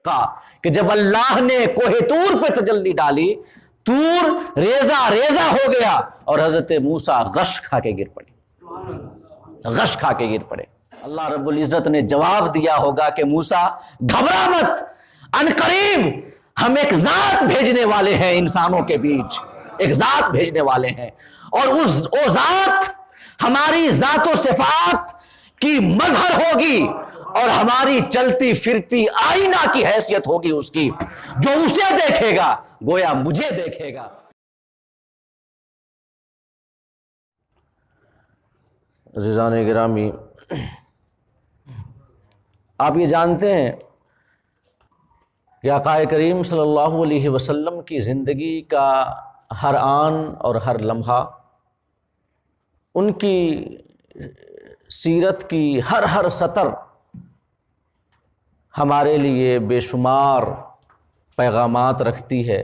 کہ جب اللہ نے کوہ طور پہ تجلی ڈالی، طور ریزہ ریزہ ہو گیا اور حضرت موسیٰ غش کھا کے گر پڑے، غش کھا کے گر پڑے۔ اللہ رب العزت نے جواب دیا ہوگا کہ موسیٰ گھبرا مت، ان قریب ہم ایک ذات بھیجنے والے ہیں، انسانوں کے بیچ ایک ذات بھیجنے والے ہیں، اور وہ ذات ہماری ذات و صفات کی مظہر ہوگی اور ہماری چلتی پھرتی آئینہ کی حیثیت ہوگی اس کی، جو اسے دیکھے گا گویا مجھے دیکھے گا۔ عزیزان گرامی، آپ یہ جانتے ہیں کہ آقا کریم صلی اللہ علیہ وسلم کی زندگی کا ہر آن اور ہر لمحہ، ان کی سیرت کی ہر سطر ہمارے لیے بے شمار پیغامات رکھتی ہے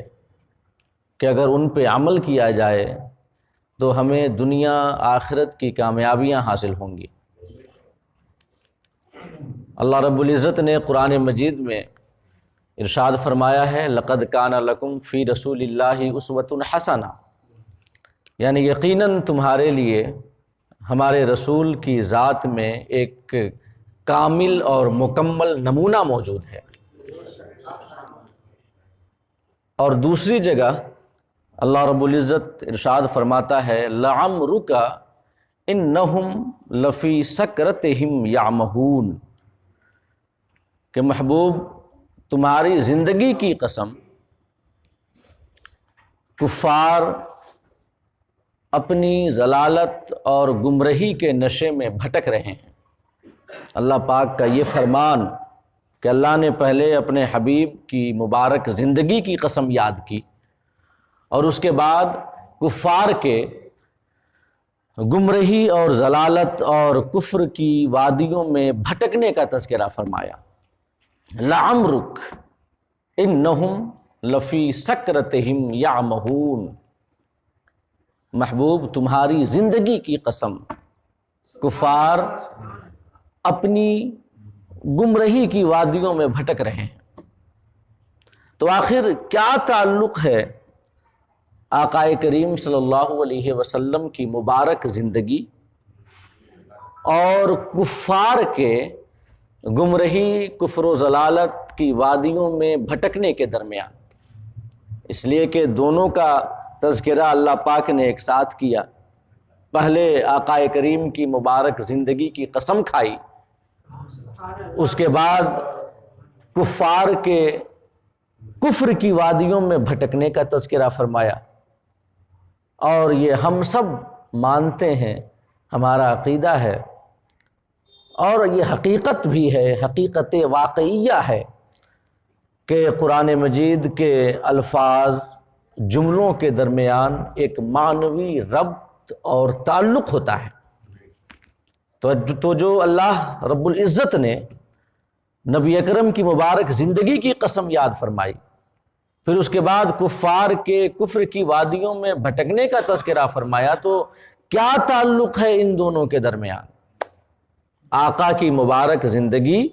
کہ اگر ان پہ عمل کیا جائے تو ہمیں دنیا آخرت کی کامیابیاں حاصل ہوں گی۔ اللہ رب العزت نے قرآن مجید میں ارشاد فرمایا ہے، لَقَدْ كَانَ لَكُمْ فِي رَسُولِ اللَّهِ أُسْوَةٌ حَسَنَةٌ، یعنی یقیناً تمہارے لیے ہمارے رسول کی ذات میں ایک کامل اور مکمل نمونہ موجود ہے۔ اور دوسری جگہ اللہ رب العزت ارشاد فرماتا ہے، لَعَمْرُكَ إِنَّهُمْ لَفِي سَكْرَتِهِمْ يَعْمَهُونَ، کہ محبوب تمہاری زندگی کی قسم، کفار اپنی ضلالت اور گمراہی کے نشے میں بھٹک رہے ہیں۔ اللہ پاک کا یہ فرمان کہ اللہ نے پہلے اپنے حبیب کی مبارک زندگی کی قسم یاد کی اور اس کے بعد کفار کے گمراہی اور ضلالت اور کفر کی وادیوں میں بھٹکنے کا تذکرہ فرمایا۔ لَعَمْرُكَ إِنَّهُمْ لَفِي سَكْرَتِهِمْ يَعْمَهُونَ، محبوب تمہاری زندگی کی قسم، کفار اپنی گمراہی کی وادیوں میں بھٹک رہے ہیں۔ تو آخر کیا تعلق ہے آقا کریم صلی اللہ علیہ وسلم کی مبارک زندگی اور کفار کے گمراہی، کفر و ضلالت کی وادیوں میں بھٹکنے کے درمیان؟ اس لیے کہ دونوں کا تذکرہ اللہ پاک نے ایک ساتھ کیا۔ پہلے آقا کریم کی مبارک زندگی کی قسم کھائی، اس کے بعد کفار کے کفر کی وادیوں میں بھٹکنے کا تذکرہ فرمایا۔ اور یہ ہم سب مانتے ہیں، ہمارا عقیدہ ہے اور یہ حقیقت بھی ہے، حقیقت واقعیہ ہے کہ قرآن مجید کے الفاظ، جملوں کے درمیان ایک معنوی ربط اور تعلق ہوتا ہے۔ تو جو اللہ رب العزت نے نبی اکرم کی مبارک زندگی کی قسم یاد فرمائی، پھر اس کے بعد کفار کے کفر کی وادیوں میں بھٹکنے کا تذکرہ فرمایا، تو کیا تعلق ہے ان دونوں کے درمیان؟ آقا کی مبارک زندگی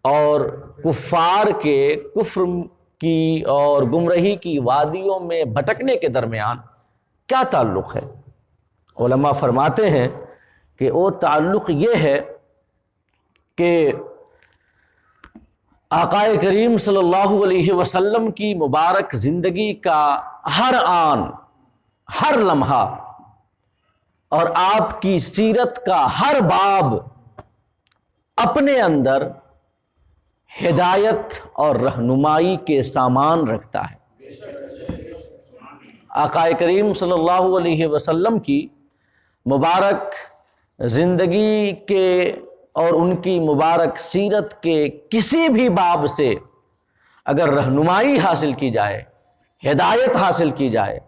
اور کفار کے کفر کی اور گمراہی کی وادیوں میں بھٹکنے کے درمیان کیا تعلق ہے؟ علماء فرماتے ہیں کہ وہ تعلق یہ ہے کہ آقا کریم صلی اللہ علیہ وسلم کی مبارک زندگی کا ہر آن، ہر لمحہ اور آپ کی سیرت کا ہر باب اپنے اندر ہدایت اور رہنمائی کے سامان رکھتا ہے۔ آقا کریم صلی اللہ علیہ وسلم کی مبارک زندگی کے اور ان کی مبارک سیرت کے کسی بھی باب سے اگر رہنمائی حاصل کی جائے، ہدایت حاصل کی جائے،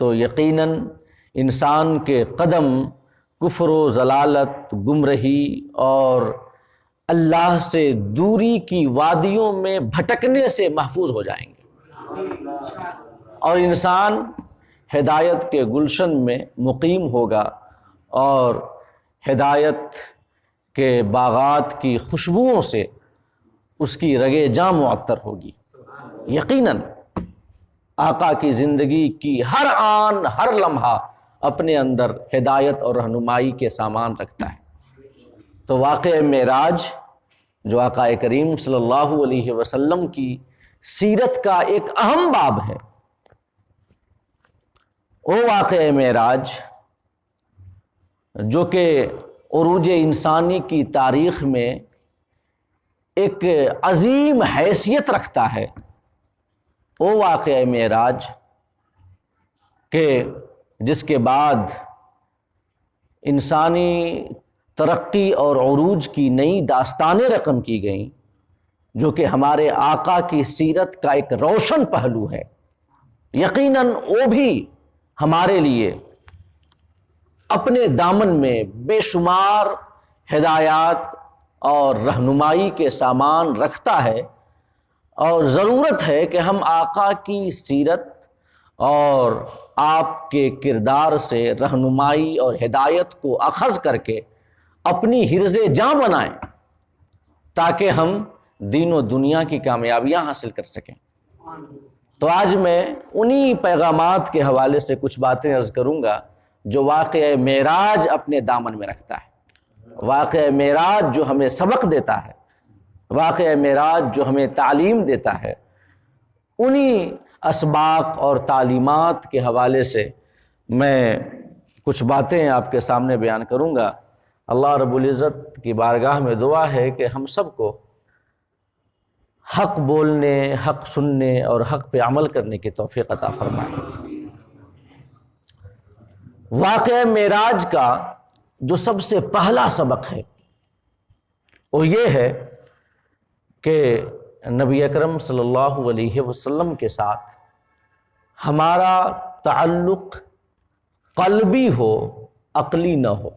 تو یقیناً انسان کے قدم کفر و ضلالت، گمراہی اور اللہ سے دوری کی وادیوں میں بھٹکنے سے محفوظ ہو جائیں گے اور انسان ہدایت کے گلشن میں مقیم ہوگا اور ہدایت کے باغات کی خوشبوؤں سے اس کی رگے جاں معطر ہوگی۔ یقیناً آقا کی زندگی کی ہر آن ہر لمحہ اپنے اندر ہدایت اور رہنمائی کے سامان رکھتا ہے۔ تو واقعہ معراج جو آقا کریم صلی اللہ علیہ وسلم کی سیرت کا ایک اہم باب ہے، وہ واقعہ معراج جو کہ عروج انسانی کی تاریخ میں ایک عظیم حیثیت رکھتا ہے، وہ واقعہ معراج کہ جس کے بعد انسانی ترقی اور عروج کی نئی داستانیں رقم کی گئیں، جو کہ ہمارے آقا کی سیرت کا ایک روشن پہلو ہے۔ یقیناً وہ بھی ہمارے لیے اپنے دامن میں بے شمار ہدایات اور رہنمائی کے سامان رکھتا ہے، اور ضرورت ہے کہ ہم آقا کی سیرت اور آپ کے کردار سے رہنمائی اور ہدایت کو اخذ کر کے اپنی حرز جاں بنائیں، تاکہ ہم دین و دنیا کی کامیابیاں حاصل کر سکیں۔ تو آج میں انہی پیغامات کے حوالے سے کچھ باتیں عرض کروں گا جو واقعہ معراج اپنے دامن میں رکھتا ہے، واقعہ معراج جو ہمیں سبق دیتا ہے، واقعہ معراج جو ہمیں تعلیم دیتا ہے۔ انہی اسباق اور تعلیمات کے حوالے سے میں کچھ باتیں آپ کے سامنے بیان کروں گا۔ اللہ رب العزت کی بارگاہ میں دعا ہے کہ ہم سب کو حق بولنے، حق سننے اور حق پہ عمل کرنے کی توفیق عطا فرمائے۔ واقعہ معراج کا جو سب سے پہلا سبق ہے وہ یہ ہے کہ نبی اکرم صلی اللہ علیہ وسلم کے ساتھ ہمارا تعلق قلبی ہو، عقلی نہ ہو۔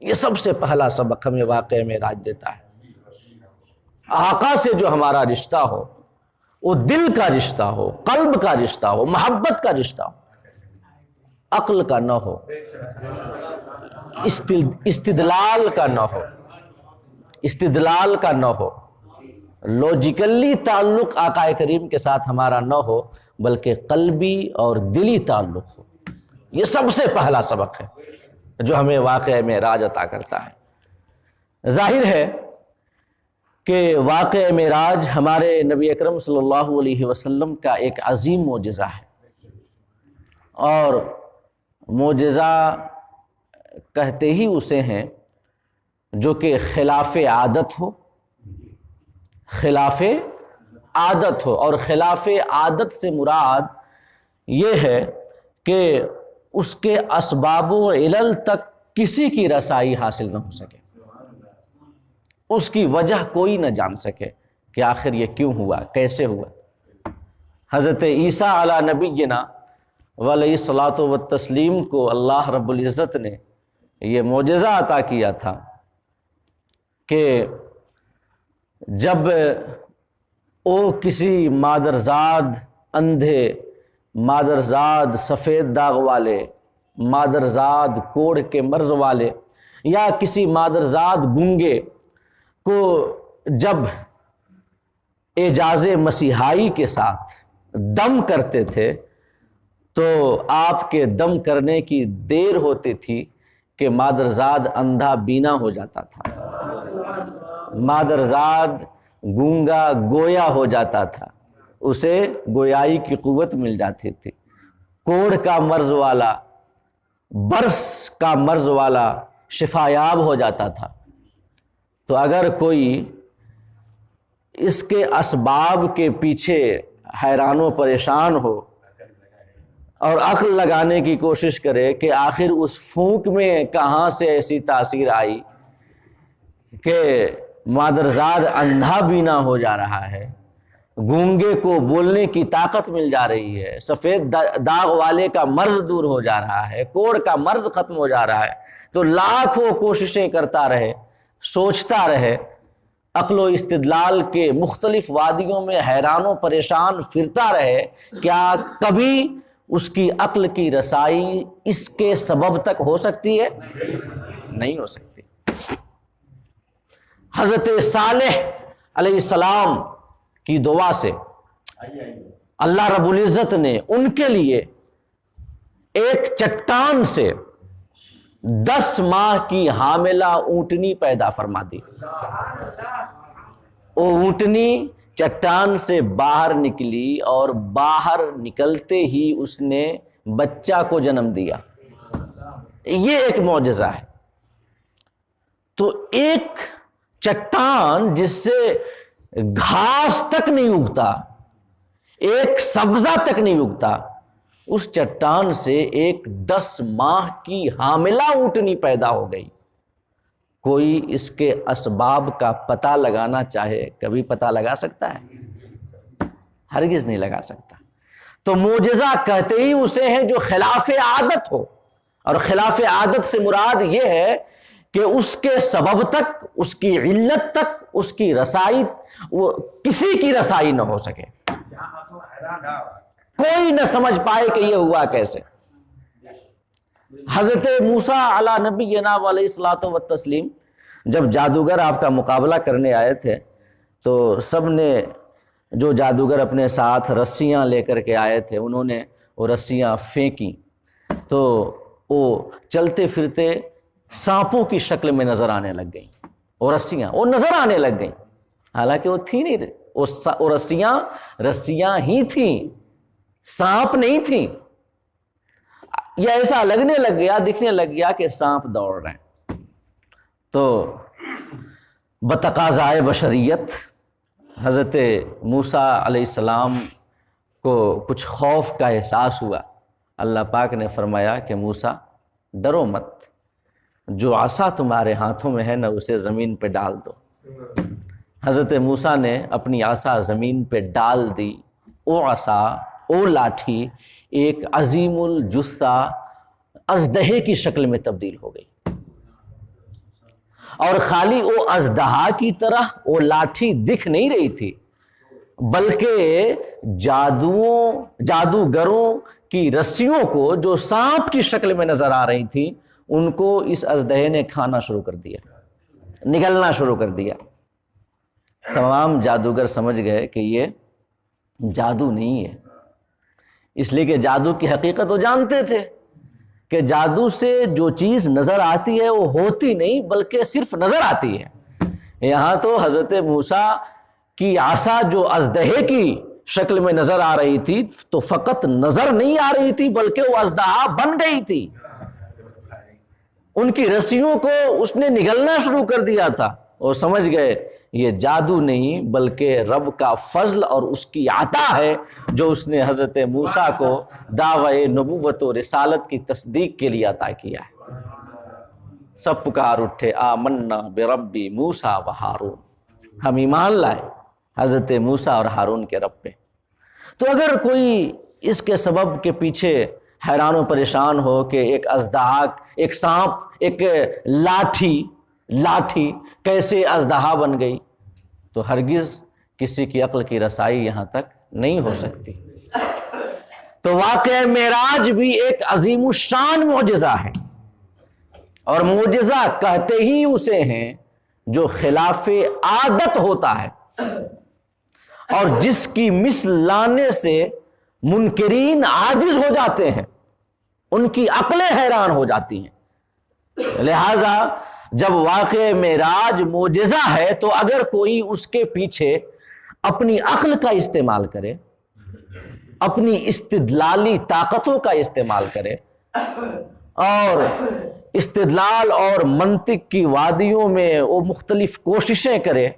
یہ سب سے پہلا سبق ہمیں واقعہ معراج دیتا ہے۔ آقا سے جو ہمارا رشتہ ہو وہ دل کا رشتہ ہو، قلب کا رشتہ ہو، محبت کا رشتہ ہو، عقل کا نہ ہو، استدلال کا نہ ہو، استدلال کا نہ ہو، لوجیکلی تعلق آقا کریم کے ساتھ ہمارا نہ ہو، بلکہ قلبی اور دلی تعلق ہو۔ یہ سب سے پہلا سبق ہے جو ہمیں واقعہ معراج عطا کرتا ہے۔ ظاہر ہے کہ واقعہ معراج ہمارے نبی اکرم صلی اللہ علیہ وسلم کا ایک عظیم معجزہ ہے، اور معجزہ کہتے ہی اسے ہیں جو کہ خلاف عادت ہو، خلاف عادت ہو، اور خلاف عادت سے مراد یہ ہے کہ اس کے اسباب و علل تک کسی کی رسائی حاصل نہ ہو سکے، اس کی وجہ کوئی نہ جان سکے کہ آخر یہ کیوں ہوا، کیسے ہوا۔ حضرت عیسیٰ علی نبینا علیہ الصلاۃ والتسلیم کو اللہ رب العزت نے یہ معجزہ عطا کیا تھا کہ جب وہ کسی مادرزاد اندھے، مادرزاد سفید داغ والے، مادرزاد کوڑ کے مرض والے، یا کسی مادرزاد گونگے کو جب اعجاز مسیحائی کے ساتھ دم کرتے تھے تو آپ کے دم کرنے کی دیر ہوتی تھی کہ مادرزاد اندھا بینا ہو جاتا تھا، مادرزاد گونگا گویا ہو جاتا تھا، اسے گویائی کی قوت مل جاتی تھی۔ کوڑ کا مرض والا، برس کا مرض والا شفایاب ہو جاتا تھا۔ تو اگر کوئی اس کے اسباب کے پیچھے حیران و پریشان ہو اور عقل لگانے کی کوشش کرے کہ آخر اس پھونک میں کہاں سے ایسی تاثیر آئی کہ مادرزاد اندھا بینا ہو جا رہا ہے، گونگے کو بولنے کی طاقت مل جا رہی ہے، سفید داغ والے کا مرض دور ہو جا رہا ہے، کوڑ کا مرض ختم ہو جا رہا ہے، تو لاکھوں کوششیں کرتا رہے، سوچتا رہے، عقل و استدلال کے مختلف وادیوں میں حیران و پریشان پھرتا رہے، کیا کبھی اس کی عقل کی رسائی اس کے سبب تک ہو سکتی ہے؟ نہیں ہو سکتی۔ حضرت صالح علیہ السلام کی دعا سے اللہ رب العزت نے ان کے لیے ایک چٹان سے 10 ماہ کی حاملہ اونٹنی پیدا فرما دی. وہ اونٹنی چٹان سے باہر نکلی اور باہر نکلتے ہی اس نے بچہ کو جنم دیا. یہ ایک معجزہ ہے. تو ایک چٹان جس سے گھاس تک نہیں اگتا، ایک سبزہ تک نہیں اگتا، اس چٹان سے ایک 10 ماہ کی حاملہ اونٹنی پیدا ہو گئی. کوئی اس کے اسباب کا پتہ لگانا چاہے کبھی پتہ لگا سکتا ہے؟ ہرگز نہیں لگا سکتا. تو معجزہ کہتے ہی اسے ہیں جو خلاف عادت ہو، اور خلاف عادت سے مراد یہ ہے کہ اس کے سبب تک، اس کی علت تک، اس کی رسائی، وہ کسی کی رسائی نہ ہو سکے، کوئی نہ سمجھ پائے کہ یہ ہوا کیسے. حضرت موسیٰ علی نبینا علیہ الصلوۃ والتسلیم جب جادوگر آپ کا مقابلہ کرنے آئے تھے تو سب نے، جو جادوگر اپنے ساتھ رسیاں لے کر کے آئے تھے، انہوں نے وہ رسیاں پھینکی تو وہ چلتے پھرتے سانپوں کی شکل میں نظر آنے لگ گئیں. وہ رسیاں وہ نظر آنے لگ گئیں، حالانکہ وہ تھی نہیں، وہ رسیاں ہی تھیں، سانپ نہیں تھیں. یہ ایسا لگنے لگ گیا، دکھنے لگ گیا کہ سانپ دوڑ رہے ہیں. تو بتقاضائے بشریت حضرت موسیٰ علیہ السلام کو کچھ خوف کا احساس ہوا. اللہ پاک نے فرمایا کہ موسیٰ ڈرو مت، جو عصا تمہارے ہاتھوں میں ہے نا اسے زمین پہ ڈال دو. حضرت موسیٰ نے اپنی عصا زمین پہ ڈال دی. وہ عصا، وہ لاٹھی ایک عظیم الجثہ اژدہے کی شکل میں تبدیل ہو گئی، اور خالی وہ اژدہا کی طرح وہ لاٹھی دکھ نہیں رہی تھی، بلکہ جادوگروں کی رسیوں کو جو سانپ کی شکل میں نظر آ رہی تھی، ان کو اس اژدہے نے کھانا شروع کر دیا، نگلنا شروع کر دیا. تمام جادوگر سمجھ گئے کہ یہ جادو نہیں ہے، اس لیے کہ جادو کی حقیقت وہ جانتے تھے کہ جادو سے جو چیز نظر آتی ہے وہ ہوتی نہیں بلکہ صرف نظر آتی ہے. یہاں تو حضرت موسیٰ کی عصا جو اژدہے کی شکل میں نظر آ رہی تھی تو فقط نظر نہیں آ رہی تھی بلکہ وہ اژدہا بن گئی تھی. ان کی رسیوں کو اس نے نگلنا شروع کر دیا تھا. وہ سمجھ گئے یہ جادو نہیں بلکہ رب کا فضل اور اس کی عطا ہے جو اس نے حضرت موسیٰ کو دعوی نبوت و رسالت کی تصدیق کے لیے عطا کیا ہے. سب پکار اٹھے آمنا بربی موسیٰ و ہارون، ہم ایمان لائے حضرت موسیٰ اور ہارون کے رب پہ. تو اگر کوئی اس کے سبب کے پیچھے حیران و پریشان ہو کہ ایک اژدہا، ایک سانپ، ایک لاٹھی کیسے اژدہا بن گئی، تو ہرگز کسی کی عقل کی رسائی یہاں تک نہیں ہو سکتی. تو واقعہ معراج بھی ایک عظیم الشان معجزہ ہے، اور معجزہ کہتے ہی اسے ہیں جو خلاف عادت ہوتا ہے اور جس کی مثل لانے سے منکرین عاجز ہو جاتے ہیں، ان کی عقلیں حیران ہو جاتی ہیں. لہذا جب واقع معراج معجزہ ہے تو اگر کوئی اس کے پیچھے اپنی عقل کا استعمال کرے، اپنی استدلالی طاقتوں کا استعمال کرے، اور استدلال اور منطق کی وادیوں میں وہ مختلف کوششیں کرے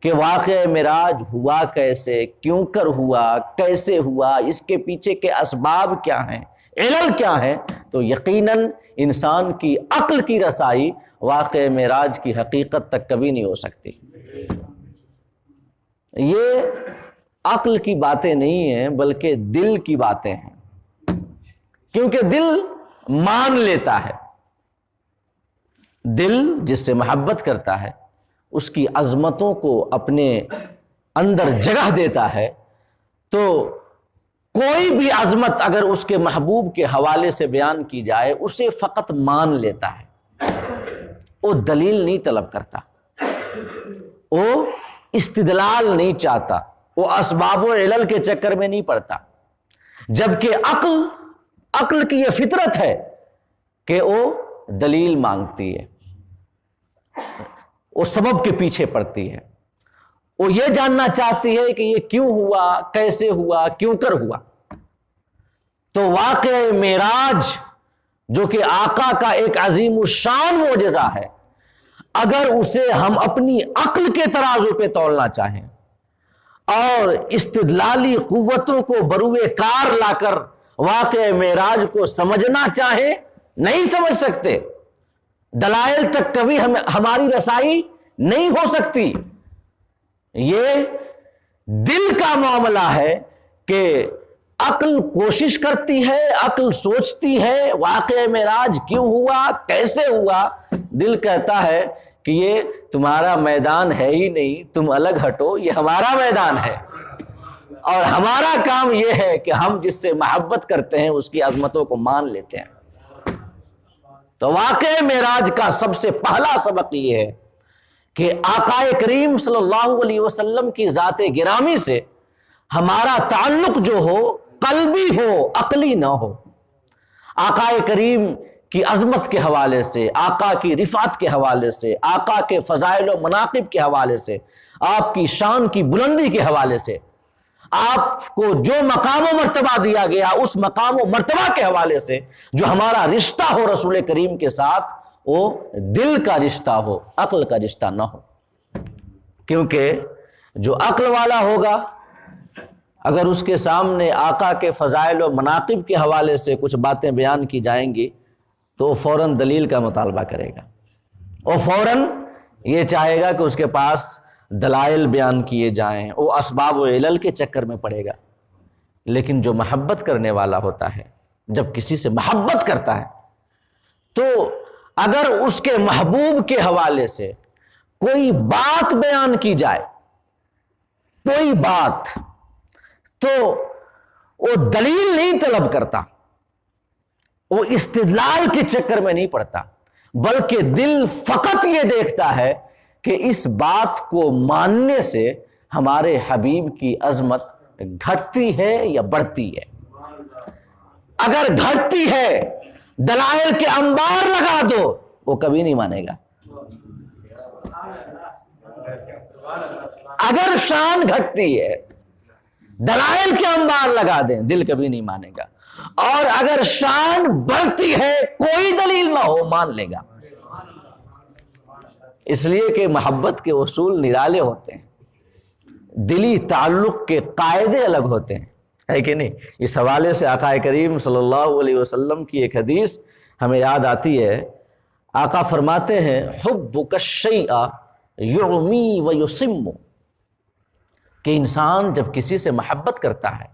کہ واقع معراج ہوا کیسے، کیوں کر ہوا، کیسے ہوا، اس کے پیچھے کے اسباب کیا ہیں، علل کیا ہیں، تو یقیناً انسان کی عقل کی رسائی واقع معراج کی حقیقت تک کبھی نہیں ہو سکتی. یہ عقل کی باتیں نہیں ہیں بلکہ دل کی باتیں ہیں، کیونکہ دل مان لیتا ہے. دل جس سے محبت کرتا ہے، اس کی عظمتوں کو اپنے اندر جگہ دیتا ہے، تو کوئی بھی عظمت اگر اس کے محبوب کے حوالے سے بیان کی جائے اسے فقط مان لیتا ہے، وہ دلیل نہیں طلب کرتا. وہ استدلال نہیں چاہتا، وہ اسباب و علل کے چکر میں نہیں پڑتا، جبکہ عقل کی یہ فطرت ہے کہ وہ دلیل مانگتی ہے، وہ سبب کے پیچھے پڑتی ہے، وہ یہ جاننا چاہتی ہے کہ یہ کیوں ہوا، کیسے ہوا، کیوں کر ہوا۔ تو واقعہ معراج جو کہ آقا کا ایک عظیم الشان معجزہ ہے، اگر اسے ہم اپنی عقل کے ترازو پہ تولنا چاہیں اور استدلالی قوتوں کو بروئے کار لا کر واقعہ معراج کو سمجھنا چاہیں، نہیں سمجھ سکتے، دلائل تک کبھی ہماری رسائی نہیں ہو سکتی۔ یہ دل کا معاملہ ہے کہ عقل کوشش کرتی ہے، عقل سوچتی ہے واقعہ معراج کیوں ہوا، کیسے ہوا، دل کہتا ہے کہ یہ تمہارا میدان ہے ہی نہیں، تم الگ ہٹو، یہ ہمارا میدان ہے، اور ہمارا کام یہ ہے کہ ہم جس سے محبت کرتے ہیں اس کی عظمتوں کو مان لیتے ہیں۔ تو واقعہ معراج کا سب سے پہلا سبق یہ ہے کہ آقا کریم صلی اللہ علیہ وسلم کی ذات گرامی سے ہمارا تعلق جو ہو قلبی ہو، عقلی نہ ہو۔ آقا کریم کی عظمت کے حوالے سے، آقا کی رفعت کے حوالے سے، آقا کے فضائل و مناقب کے حوالے سے، آپ کی شان کی بلندی کے حوالے سے، آپ کو جو مقام و مرتبہ دیا گیا اس مقام و مرتبہ کے حوالے سے جو ہمارا رشتہ ہو رسول کریم کے ساتھ، وہ دل کا رشتہ ہو، عقل کا رشتہ نہ ہو۔ کیونکہ جو عقل والا ہوگا اگر اس کے سامنے آقا کے فضائل و مناقب کے حوالے سے کچھ باتیں بیان کی جائیں گی تو فوراً دلیل کا مطالبہ کرے گا، اور فوراً یہ چاہے گا کہ اس کے پاس دلائل بیان کیے جائیں، وہ اسباب و علل کے چکر میں پڑے گا۔ لیکن جو محبت کرنے والا ہوتا ہے، جب کسی سے محبت کرتا ہے تو اگر اس کے محبوب کے حوالے سے کوئی بات بیان کی جائے، کوئی بات، تو وہ دلیل نہیں طلب کرتا، وہ استدلال کے چکر میں نہیں پڑتا، بلکہ دل فقط یہ دیکھتا ہے کہ اس بات کو ماننے سے ہمارے حبیب کی عظمت گھٹتی ہے یا بڑھتی ہے۔ اگر گھٹتی ہے دلائل کے انبار لگا دو، وہ کبھی نہیں مانے گا۔ اگر شان گھٹتی ہے دلائل کے انبار لگا دیں، دل کبھی نہیں مانے گا، اور اگر شان بڑھتی ہے کوئی دلیل نہ ہو مان لے گا۔ اس لیے کہ محبت کے اصول نرالے ہوتے ہیں، دلی تعلق کے قاعدے الگ ہوتے ہیں، ہے کہ نہیں؟ اس حوالے سے آقا کریم صلی اللہ علیہ وسلم کی ایک حدیث ہمیں یاد آتی ہے۔ آقا فرماتے ہیں حبک الشیء یعمی و یصم، کہ انسان جب کسی سے محبت کرتا ہے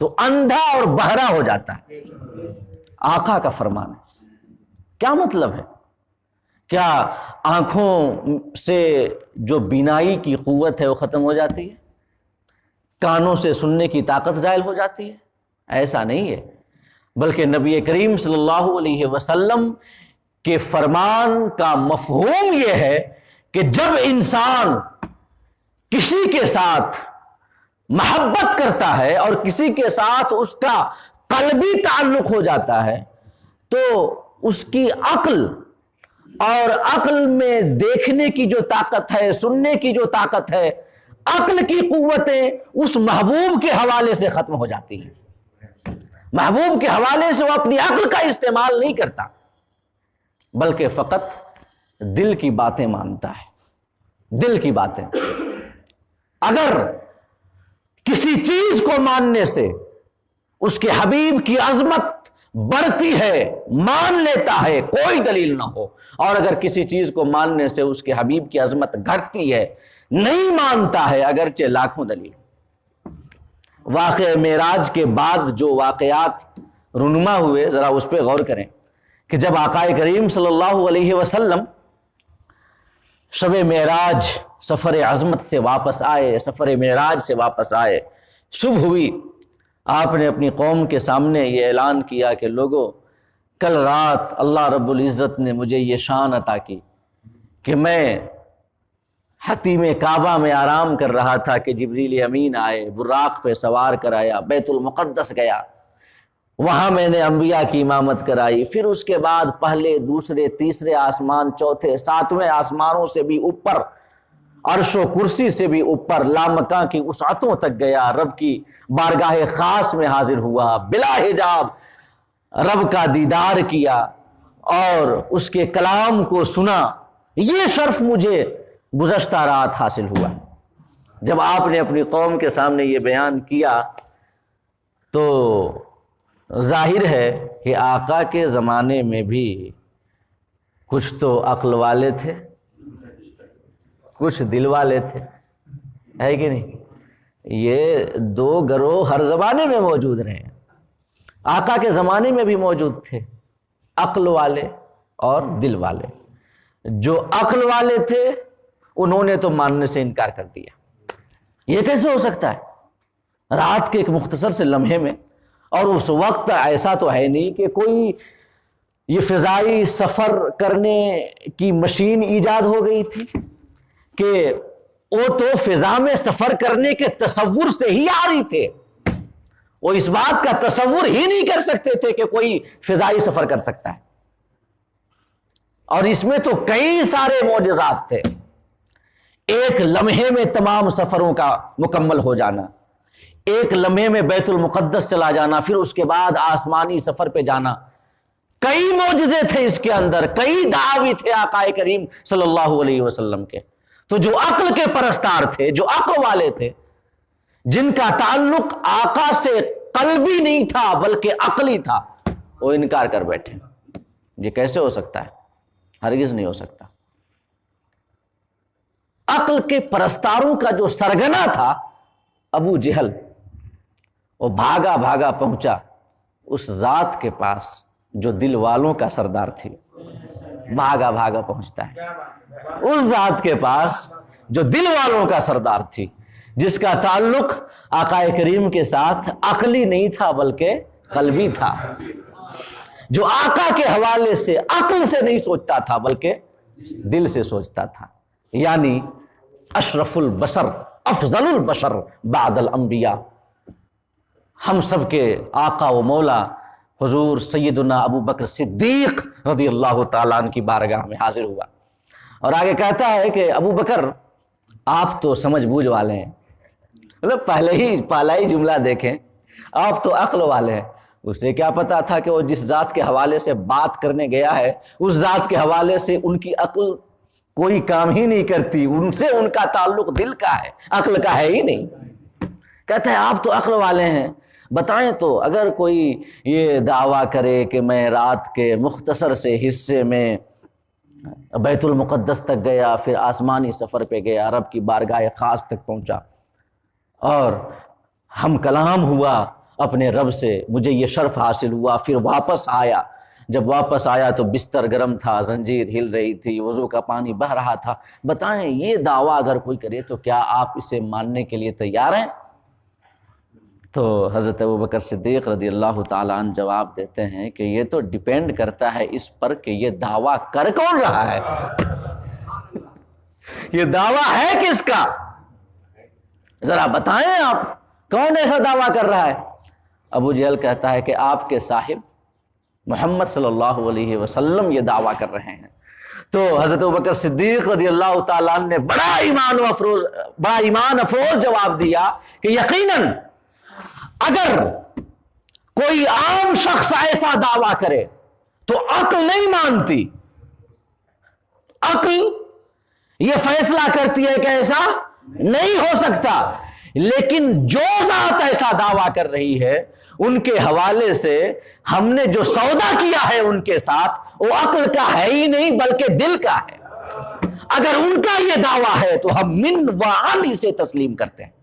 تو اندھا اور بہرا ہو جاتا ہے۔ آقا کا فرمان ہے۔ کیا مطلب ہے؟ کیا آنکھوں سے جو بینائی کی قوت ہے وہ ختم ہو جاتی ہے؟ کانوں سے سننے کی طاقت زائل ہو جاتی ہے؟ ایسا نہیں ہے، بلکہ نبی کریم صلی اللہ علیہ وسلم کے فرمان کا مفہوم یہ ہے کہ جب انسان کسی کے ساتھ محبت کرتا ہے اور کسی کے ساتھ اس کا قلبی تعلق ہو جاتا ہے تو اس کی عقل، اور عقل میں دیکھنے کی جو طاقت ہے، سننے کی جو طاقت ہے، عقل کی قوتیں اس محبوب کے حوالے سے ختم ہو جاتی ہیں۔ محبوب کے حوالے سے وہ اپنی عقل کا استعمال نہیں کرتا، بلکہ فقط دل کی باتیں مانتا ہے، دل کی باتیں۔ اگر کسی چیز کو ماننے سے اس کے حبیب کی عظمت بڑھتی ہے، مان لیتا ہے، کوئی دلیل نہ ہو، اور اگر کسی چیز کو ماننے سے اس کے حبیب کی عظمت گھٹتی ہے، نہیں مانتا ہے اگرچہ لاکھوں دلیل۔ واقعہ معراج کے بعد جو واقعات رونما ہوئے ذرا اس پہ غور کریں کہ جب آقا کریم صلی اللہ علیہ وسلم شب معراج سفر عظمت سے واپس آئے، سفر معراج سے واپس آئے، صبح ہوئی، آپ نے اپنی قوم کے سامنے یہ اعلان کیا کہ لوگوں، کل رات اللہ رب العزت نے مجھے یہ شان عطا کی کہ میں حتیم کعبہ میں آرام کر رہا تھا کہ جبریل امین آئے، براق پہ سوار کرایا، بیت المقدس گیا، وہاں میں نے انبیاء کی امامت کرائی، پھر اس کے بعد پہلے، دوسرے، تیسرے آسمان، چوتھے، ساتویں آسمانوں سے بھی اوپر، عرش و کرسی سے بھی اوپر، لامکاں کی وسعتوں تک گیا، رب کی بارگاہ خاص میں حاضر ہوا، بلا حجاب رب کا دیدار کیا اور اس کے کلام کو سنا۔ یہ شرف مجھے گزشتہ رات حاصل ہوا۔ جب آپ نے اپنی قوم کے سامنے یہ بیان کیا تو ظاہر ہے کہ آقا کے زمانے میں بھی کچھ تو عقل والے تھے، کچھ دل والے تھے، ہے کہ نہیں؟ یہ دو گروہ ہر زمانے میں موجود رہے ہیں۔ آقا کے زمانے میں بھی موجود تھے، عقل والے اور دل والے۔ جو عقل والے تھے انہوں نے تو ماننے سے انکار کر دیا۔ یہ کیسے ہو سکتا ہے؟ رات کے ایک مختصر سے لمحے میں، اور اس وقت ایسا تو ہے نہیں کہ کوئی یہ فضائی سفر کرنے کی مشین ایجاد ہو گئی تھی کہ وہ تو فضا میں سفر کرنے کے تصور سے ہی آ رہی تھے، وہ اس بات کا تصور ہی نہیں کر سکتے تھے کہ کوئی فضائی سفر کر سکتا ہے۔ اور اس میں تو کئی سارے معجزات تھے، ایک لمحے میں تمام سفروں کا مکمل ہو جانا، ایک لمحے میں بیت المقدس چلا جانا، پھر اس کے بعد آسمانی سفر پہ جانا، کئی معجزے تھے اس کے اندر، کئی دعوی تھے آقا کریم صلی اللہ علیہ وسلم کے۔ تو جو عقل کے پرستار تھے، جو عقل والے تھے، جن کا تعلق آقا سے قلبی نہیں تھا بلکہ عقلی تھا، وہ انکار کر بیٹھے۔ یہ کیسے ہو سکتا ہے؟ ہرگز نہیں ہو سکتا۔ عقل کے پرستاروں کا جو سرگنا تھا ابو جہل، وہ بھاگا بھاگا پہنچا اس ذات کے پاس جو دل والوں کا سردار تھی۔ بھاگا بھاگا پہنچتا ہے اس ذات کے پاس جو دل والوں کا سردار تھی، جس کا تعلق آقا کریم کے ساتھ عقلی نہیں تھا بلکہ قلبی تھا، جو آقا کے حوالے سے عقل سے نہیں سوچتا تھا بلکہ دل سے سوچتا تھا، یعنی اشرف البشر، افضل البشر بعد الانبیاء، ہم سب کے آقا و مولا حضور سیدنا ابو بکر صدیق رضی اللہ تعالیٰ عنہ کی بارگاہ میں حاضر ہوا، اور آگے کہتا ہے کہ ابو بکر آپ تو سمجھ بوجھ والے ہیں، مطلب پہلا ہی جملہ دیکھیں، آپ تو عقل والے ہیں۔ اسے کیا پتا تھا کہ وہ جس ذات کے حوالے سے بات کرنے گیا ہے اس ذات کے حوالے سے ان کی عقل کوئی کام ہی نہیں کرتی، ان سے ان کا تعلق دل کا ہے، عقل کا ہے ہی نہیں۔ کہتا ہے آپ تو عقل والے ہیں، بتائیں تو اگر کوئی یہ دعویٰ کرے کہ میں رات کے مختصر سے حصے میں بیت المقدس تک گیا، پھر آسمانی سفر پہ گیا، رب کی بارگاہ خاص تک پہنچا اور ہم کلام ہوا اپنے رب سے، مجھے یہ شرف حاصل ہوا، پھر واپس آیا، جب واپس آیا تو بستر گرم تھا، زنجیر ہل رہی تھی، وضو کا پانی بہہ رہا تھا، بتائیں یہ دعویٰ اگر کوئی کرے تو کیا آپ اسے ماننے کے لیے تیار ہیں؟ تو حضرت ابوبکر صدیق رضی اللہ تعالیٰ عنہ جواب دیتے ہیں کہ یہ تو ڈیپینڈ کرتا ہے اس پر کہ یہ دعویٰ کر کون رہا ہے، یہ دعویٰ ہے کس کا، ذرا بتائیں آپ کون ایسا دعویٰ کر رہا ہے؟ ابو جہل کہتا ہے کہ آپ کے صاحب محمد صلی اللہ علیہ وسلم یہ دعویٰ کر رہے ہیں۔ تو حضرت ابوبکر صدیق رضی اللہ تعالیٰ عنہ نے بڑا ایمان افروز جواب دیا کہ یقیناً اگر کوئی عام شخص ایسا دعویٰ کرے تو عقل نہیں مانتی، عقل یہ فیصلہ کرتی ہے کہ ایسا نہیں ہو سکتا، لیکن جو ذات ایسا دعویٰ کر رہی ہے ان کے حوالے سے ہم نے جو سودا کیا ہے ان کے ساتھ وہ عقل کا ہے ہی نہیں بلکہ دل کا ہے، اگر ان کا یہ دعویٰ ہے تو ہم من وعن سے تسلیم کرتے ہیں۔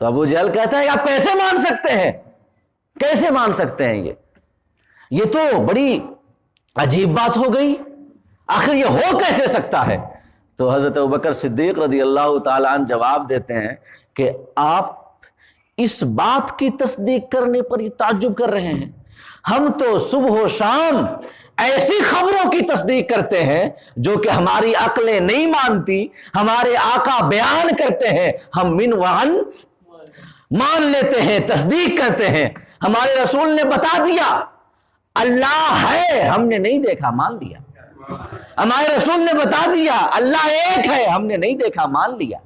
تو ابو جہل کہتا ہے کہ آپ کیسے مان سکتے ہیں، کیسے مان سکتے ہیں، یہ تو بڑی عجیب بات ہو گئی، آخر یہ ہو کیسے سکتا ہے؟ تو حضرت ابوبکر صدیق رضی اللہ تعالیٰ عنہ جواب دیتے ہیں کہ آپ اس بات کی تصدیق کرنے پر یہ تعجب کر رہے ہیں، ہم تو صبح و شام ایسی خبروں کی تصدیق کرتے ہیں جو کہ ہماری عقلیں نہیں مانتی، ہمارے آقا بیان کرتے ہیں، ہم من وعن مان لیتے ہیں، تصدیق کرتے ہیں۔ ہمارے رسول نے بتا دیا اللہ ہے، ہم نے نہیں دیکھا، مان لیا۔ ہمارے رسول نے بتا دیا اللہ ایک ہے، ہم نے نہیں دیکھا، مان لیا۔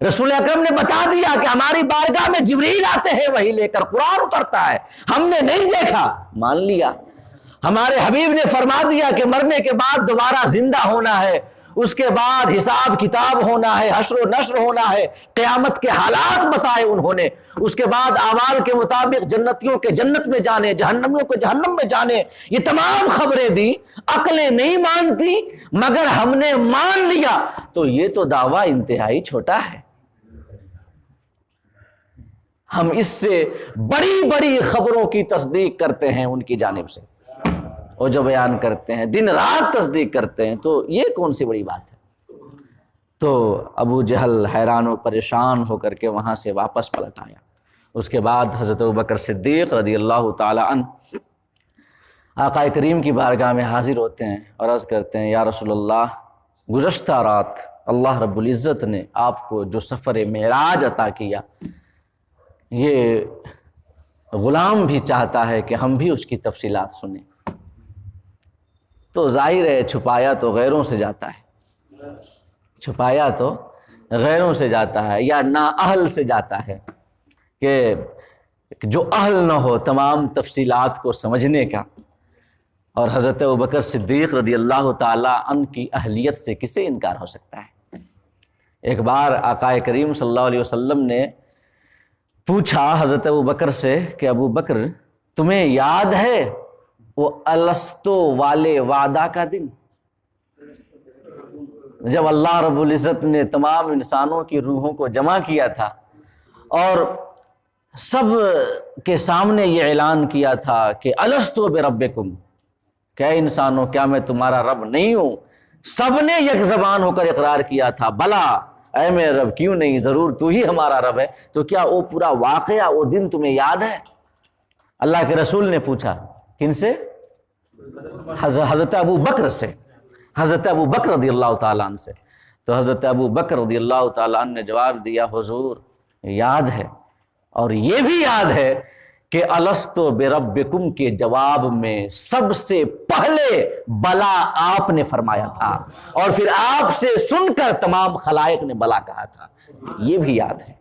رسول اکرم نے بتا دیا کہ ہماری بارگاہ میں جبریل آتے ہیں وحی لے کر، قرآن اترتا ہے، ہم نے نہیں دیکھا، مان لیا۔ ہمارے حبیب نے فرما دیا کہ مرنے کے بعد دوبارہ زندہ ہونا ہے، اس کے بعد حساب کتاب ہونا ہے، حشر و نشر ہونا ہے، قیامت کے حالات بتائے انہوں نے، اس کے بعد اعمال کے مطابق جنتیوں کے جنت میں جانے، جہنمیوں کو جہنم میں جانے، یہ تمام خبریں دی۔ عقلیں نہیں مانتی مگر ہم نے مان لیا، تو یہ تو دعویٰ انتہائی چھوٹا ہے۔ ہم اس سے بڑی بڑی خبروں کی تصدیق کرتے ہیں ان کی جانب سے، اور جو بیان کرتے ہیں دن رات تصدیق کرتے ہیں، تو یہ کون سی بڑی بات ہے؟ تو ابو جہل حیران و پریشان ہو کر کے وہاں سے واپس پلٹ آیا۔ اس کے بعد حضرت ابوبکر صدیق رضی اللہ تعالی عنہ آقا کریم کی بارگاہ میں حاضر ہوتے ہیں اور عرض کرتے ہیں یا رسول اللہ، گزشتہ رات اللہ رب العزت نے آپ کو جو سفر معراج عطا کیا، یہ غلام بھی چاہتا ہے کہ ہم بھی اس کی تفصیلات سنیں۔ تو ظاہر ہے چھپایا تو غیروں سے جاتا ہے، چھپایا تو غیروں سے جاتا ہے یا نااہل سے جاتا ہے، کہ جو اہل نہ ہو تمام تفصیلات کو سمجھنے کا۔ اور حضرت ابوبکر صدیق رضی اللہ تعالی عنہ کی اہلیت سے کسے انکار ہو سکتا ہے؟ ایک بار آقا کریم صلی اللہ علیہ وسلم نے پوچھا حضرت ابوبکر سے کہ ابو بکر تمہیں یاد ہے وہ الستو والے وعدہ کا دن، جب اللہ رب العزت نے تمام انسانوں کی روحوں کو جمع کیا تھا اور سب کے سامنے یہ اعلان کیا تھا کہ الستو بربکم، کہ اے انسانوں کیا میں تمہارا رب نہیں ہوں؟ سب نے یک زبان ہو کر اقرار کیا تھا بلا اے میرے رب، کیوں نہیں، ضرور تو ہی ہمارا رب ہے۔ تو کیا وہ پورا واقعہ، وہ دن تمہیں یاد ہے؟ اللہ کے رسول نے پوچھا، کن سے؟ حضرت ابو بکر سے، حضرت ابو بکر رضی اللہ تعالیٰ عنہ سے۔ تو حضرت ابو بکر رضی اللہ تعالیٰ عنہ نے جواب دیا حضور یاد ہے، اور یہ بھی یاد ہے کہ الستو بربکم کے جواب میں سب سے پہلے بلا آپ نے فرمایا تھا، اور پھر آپ سے سن کر تمام خلائق نے بلا کہا تھا، یہ بھی یاد ہے۔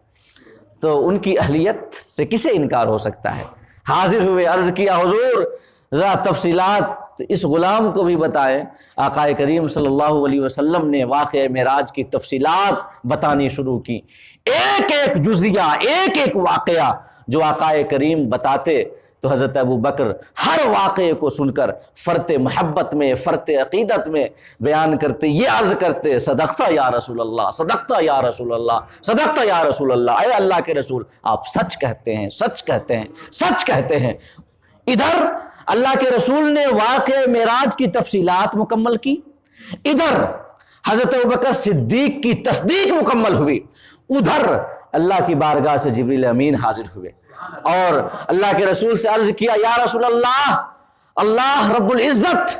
تو ان کی اہلیت سے کسے انکار ہو سکتا ہے؟ حاضر ہوئے، عرض کیا حضور ذرا تفصیلات اس غلام کو بھی بتائے۔ آقا کریم صلی اللہ علیہ وسلم نے واقعہ معراج کی تفصیلات بتانی شروع کی، ایک ایک جزیہ، ایک ایک واقعہ جو آقا کریم بتاتے، تو حضرت ابو بکر ہر واقعے کو سن کر فرط محبت میں، فرط عقیدت میں بیان کرتے، یہ عرض کرتے صدقتا یا رسول اللہ، صدقتا یا رسول اللہ، صدقتا یا رسول اللہ، اے اللہ کے رسول آپ سچ کہتے ہیں، سچ کہتے ہیں، سچ کہتے ہیں۔ ادھر اللہ کے رسول نے واقعہ معراج کی تفصیلات مکمل کی، ادھر حضرت ابوبکر صدیق کی تصدیق مکمل ہوئی، ادھر اللہ کی بارگاہ سے جبریل امین حاضر ہوئے اور اللہ کے رسول سے عرض کیا یا رسول اللہ، اللہ رب العزت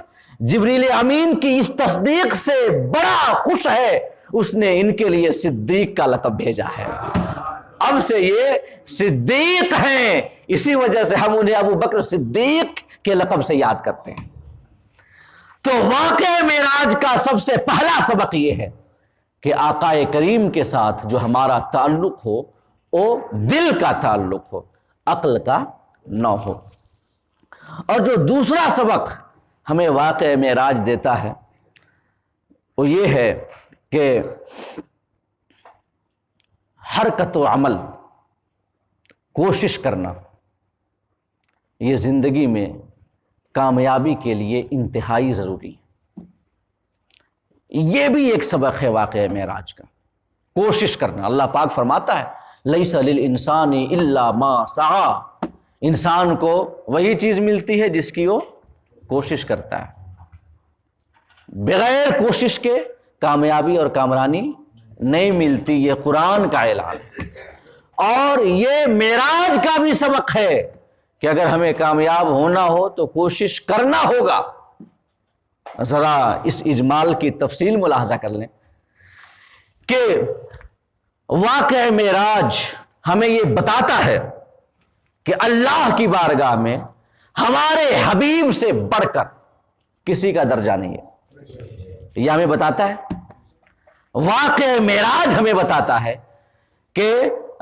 جبریل امین کی اس تصدیق سے بڑا خوش ہے، اس نے ان کے لیے صدیق کا لقب بھیجا ہے، اب سے یہ صدیق ہیں، اسی وجہ سے ہم انہیں ابو بکر صدیق کے لقب سے یاد کرتے ہیں۔ تو واقعہ معراج کا سب سے پہلا سبق یہ ہے کہ آقا کریم کے ساتھ جو ہمارا تعلق ہو وہ دل کا تعلق ہو، عقل کا نہ ہو۔ اور جو دوسرا سبق ہمیں واقعہ معراج دیتا ہے وہ یہ ہے کہ حرکت و عمل، کوشش کرنا، یہ زندگی میں کامیابی کے لیے انتہائی ضروری ہے۔ یہ بھی ایک سبق ہے واقعہ معراج کا، کوشش کرنا۔ اللہ پاک فرماتا ہے لیس للانسان الا ما سعی، انسان کو وہی چیز ملتی ہے جس کی وہ کوشش کرتا ہے، بغیر کوشش کے کامیابی اور کامرانی نہیں ملتی، یہ قرآن کا اعلان ہے۔ اور یہ معراج کا بھی سبق ہے کہ اگر ہمیں کامیاب ہونا ہو تو کوشش کرنا ہوگا، ذرا اس اجمال کی تفصیل ملاحظہ کر لیں کہ واقعہ معراج ہمیں یہ بتاتا ہے کہ اللہ کی بارگاہ میں ہمارے حبیب سے بڑھ کر کسی کا درجہ نہیں ہے. یہ ہمیں بتاتا ہے. واقعہ معراج ہمیں بتاتا ہے کہ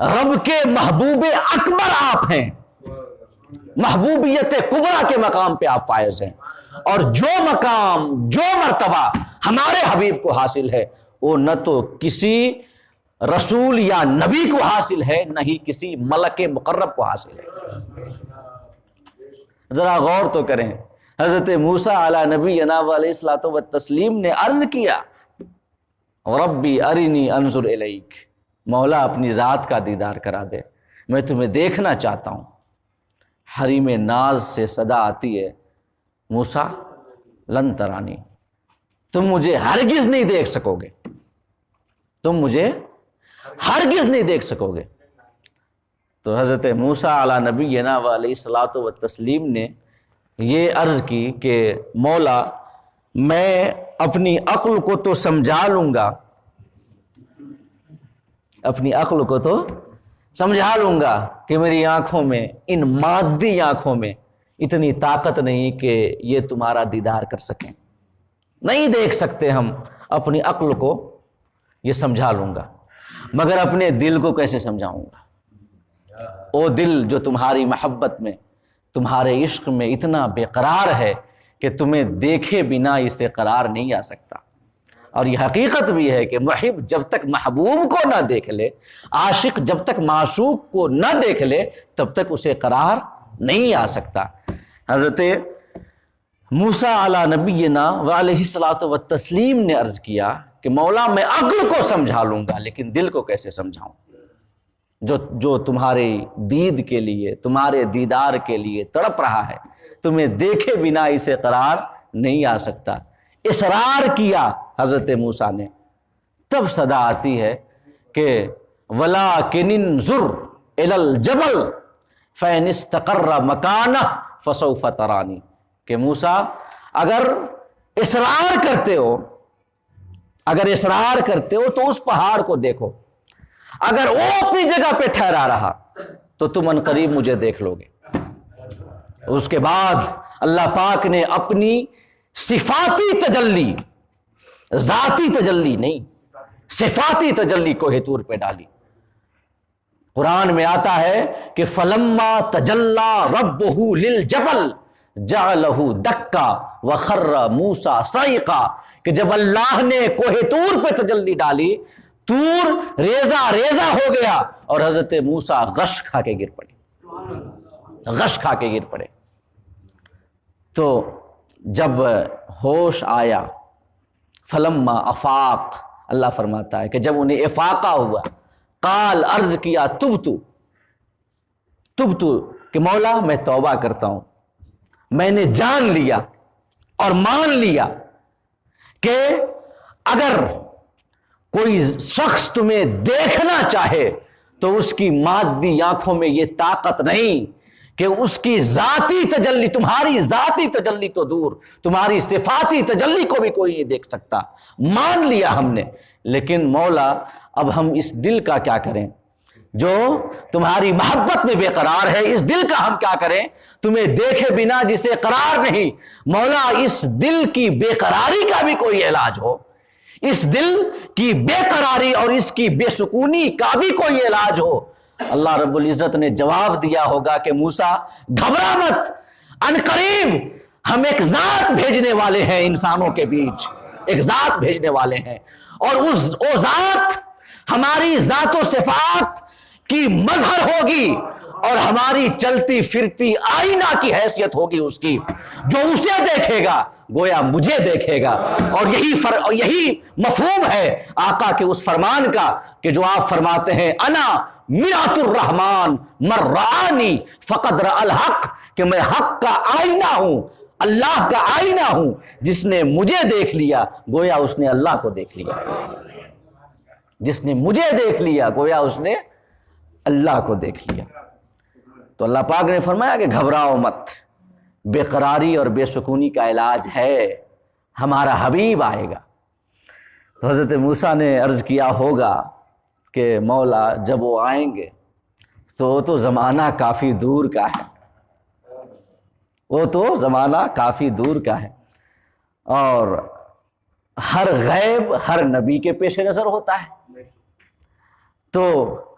رب کے محبوب اکبر آپ ہیں, محبوبیت کبریٰ کے مقام پہ آپ فائز ہیں, اور جو مقام جو مرتبہ ہمارے حبیب کو حاصل ہے وہ نہ تو کسی رسول یا نبی کو حاصل ہے نہ ہی کسی ملک مقرب کو حاصل ہے. ذرا غور تو کریں, حضرت موسیٰ علی نبینا علیہ الصلوۃ والتسلیم نے عرض کیا ربی ارنی انظر الیک, مولا اپنی ذات کا دیدار کرا دے, میں تمہیں دیکھنا چاہتا ہوں. حریم ناز سے صدا آتی ہے موسیٰ لن ترانی, تم مجھے ہرگز نہیں دیکھ سکو گے, تم مجھے ہرگز نہیں دیکھ سکو گے. تو حضرت موسیٰ علی نبینا علیہ الصلوۃ والتسلیم نے یہ عرض کی کہ مولا میں اپنی عقل کو تو سمجھا لوں گا, اپنی عقل کو تو سمجھا لوں گا کہ میری آنکھوں میں, ان مادی آنکھوں میں اتنی طاقت نہیں کہ یہ تمہارا دیدار کر سکیں, نہیں دیکھ سکتے ہم, اپنی عقل کو یہ سمجھا لوں گا, مگر اپنے دل کو کیسے سمجھاؤں گا؟ وہ دل جو تمہاری محبت میں, تمہارے عشق میں اتنا بے قرار ہے کہ تمہیں دیکھے بنا اسے قرار نہیں آ سکتا. اور یہ حقیقت بھی ہے کہ محب جب تک محبوب کو نہ دیکھ لے, عاشق جب تک معشوق کو نہ دیکھ لے, تب تک اسے قرار نہیں آ سکتا. حضرت موسیٰ علی نبینا علیہ الصلوۃ والتسلیم نے عرض کیا کہ مولا میں عقل کو سمجھا لوں گا لیکن دل کو کیسے سمجھاؤں, جو تمہارے دید کے لیے, تمہارے دیدار کے لیے تڑپ رہا ہے, تمہیں دیکھے بنا اسے قرار نہیں آ سکتا. اصرار کیا حضرت موسیٰ نے, تب صدا آتی ہے کہ وَلَٰكِنِ انظُرْ إِلَى الْجَبَلِ فَإِنِ اسْتَقَرَّ مَكَانَهُ فَسَوْفَ تَرَانِي, کہ موسیٰ اگر اصرار کرتے ہو, اگر اصرار کرتے ہو تو اس پہاڑ کو دیکھو, اگر وہ اپنی جگہ پہ ٹھہرا رہا تو تم ان قریب مجھے دیکھ لو گے. اس کے بعد اللہ پاک نے اپنی صفاتی تجلی, ذاتی تجلی نہیں, صفاتی تجلی کوہ طور پہ ڈالی. قرآن میں آتا ہے کہ فلما تجلی ربہ للجبل جعلہ دکا وخر موسیٰ صعقا, کہ جب اللہ نے کوہ طور پہ تجلی ڈالی, طور ریزہ ریزہ ہو گیا اور حضرت موسیٰ غش کھا کے گر پڑے, غش کھا کے گر پڑے. تو جب ہوش آیا, فلما افاق, اللہ فرماتا ہے کہ جب انہیں افاقہ ہوا, قال عرض کیا تبتو کہ مولا میں توبہ کرتا ہوں, میں نے جان لیا اور مان لیا کہ اگر کوئی شخص تمہیں دیکھنا چاہے تو اس کی مادی آنکھوں میں یہ طاقت نہیں کہ اس کی ذاتی تجلی, تمہاری ذاتی تجلی تو دور, تمہاری صفاتی تجلی کو بھی کوئی نہیں دیکھ سکتا. مان لیا ہم نے, لیکن مولا اب ہم اس دل کا کیا کریں جو تمہاری محبت میں بے قرار ہے, اس دل کا ہم کیا کریں, تمہیں دیکھے بنا جسے قرار نہیں. مولا اس دل کی بے قراری کا بھی کوئی علاج ہو, اس دل کی بے قراری اور اس کی بے سکونی کا بھی کوئی علاج ہو. اللہ رب العزت نے جواب دیا ہوگا کہ موسیٰ گھبرا مت, ان قریب ہم ایک ذات بھیجنے والے ہیں انسانوں کے بیچ, ایک ذات بھیجنے والے ہیں, اور وہ ذات ہماری ذات و صفات کی مظہر ہوگی اور ہماری چلتی پھرتی آئینہ کی حیثیت ہوگی اس کی. جو اسے دیکھے گا گویا مجھے دیکھے گا. اور یہی مفہوم ہے آقا کے اس فرمان کا کہ جو آپ فرماتے ہیں انا مرآت الرحمن من رآنی فقد رأى الحق, کہ میں حق کا آئینہ ہوں, اللہ کا آئینہ ہوں, جس نے مجھے دیکھ لیا گویا اس نے اللہ کو دیکھ لیا, جس نے مجھے دیکھ لیا گویا اس نے اللہ کو دیکھ لیا. تو اللہ پاک نے فرمایا کہ گھبراؤ مت, بے قراری اور بے سکونی کا علاج ہے, ہمارا حبیب آئے گا۔ تو حضرت موسیٰ نے عرض کیا ہوگا کہ مولا جب وہ آئیں گے تو وہ تو زمانہ کافی دور کا ہے، وہ تو زمانہ کافی دور کا ہے، اور ہر غیب ہر نبی کے پیش نظر ہوتا ہے۔ تو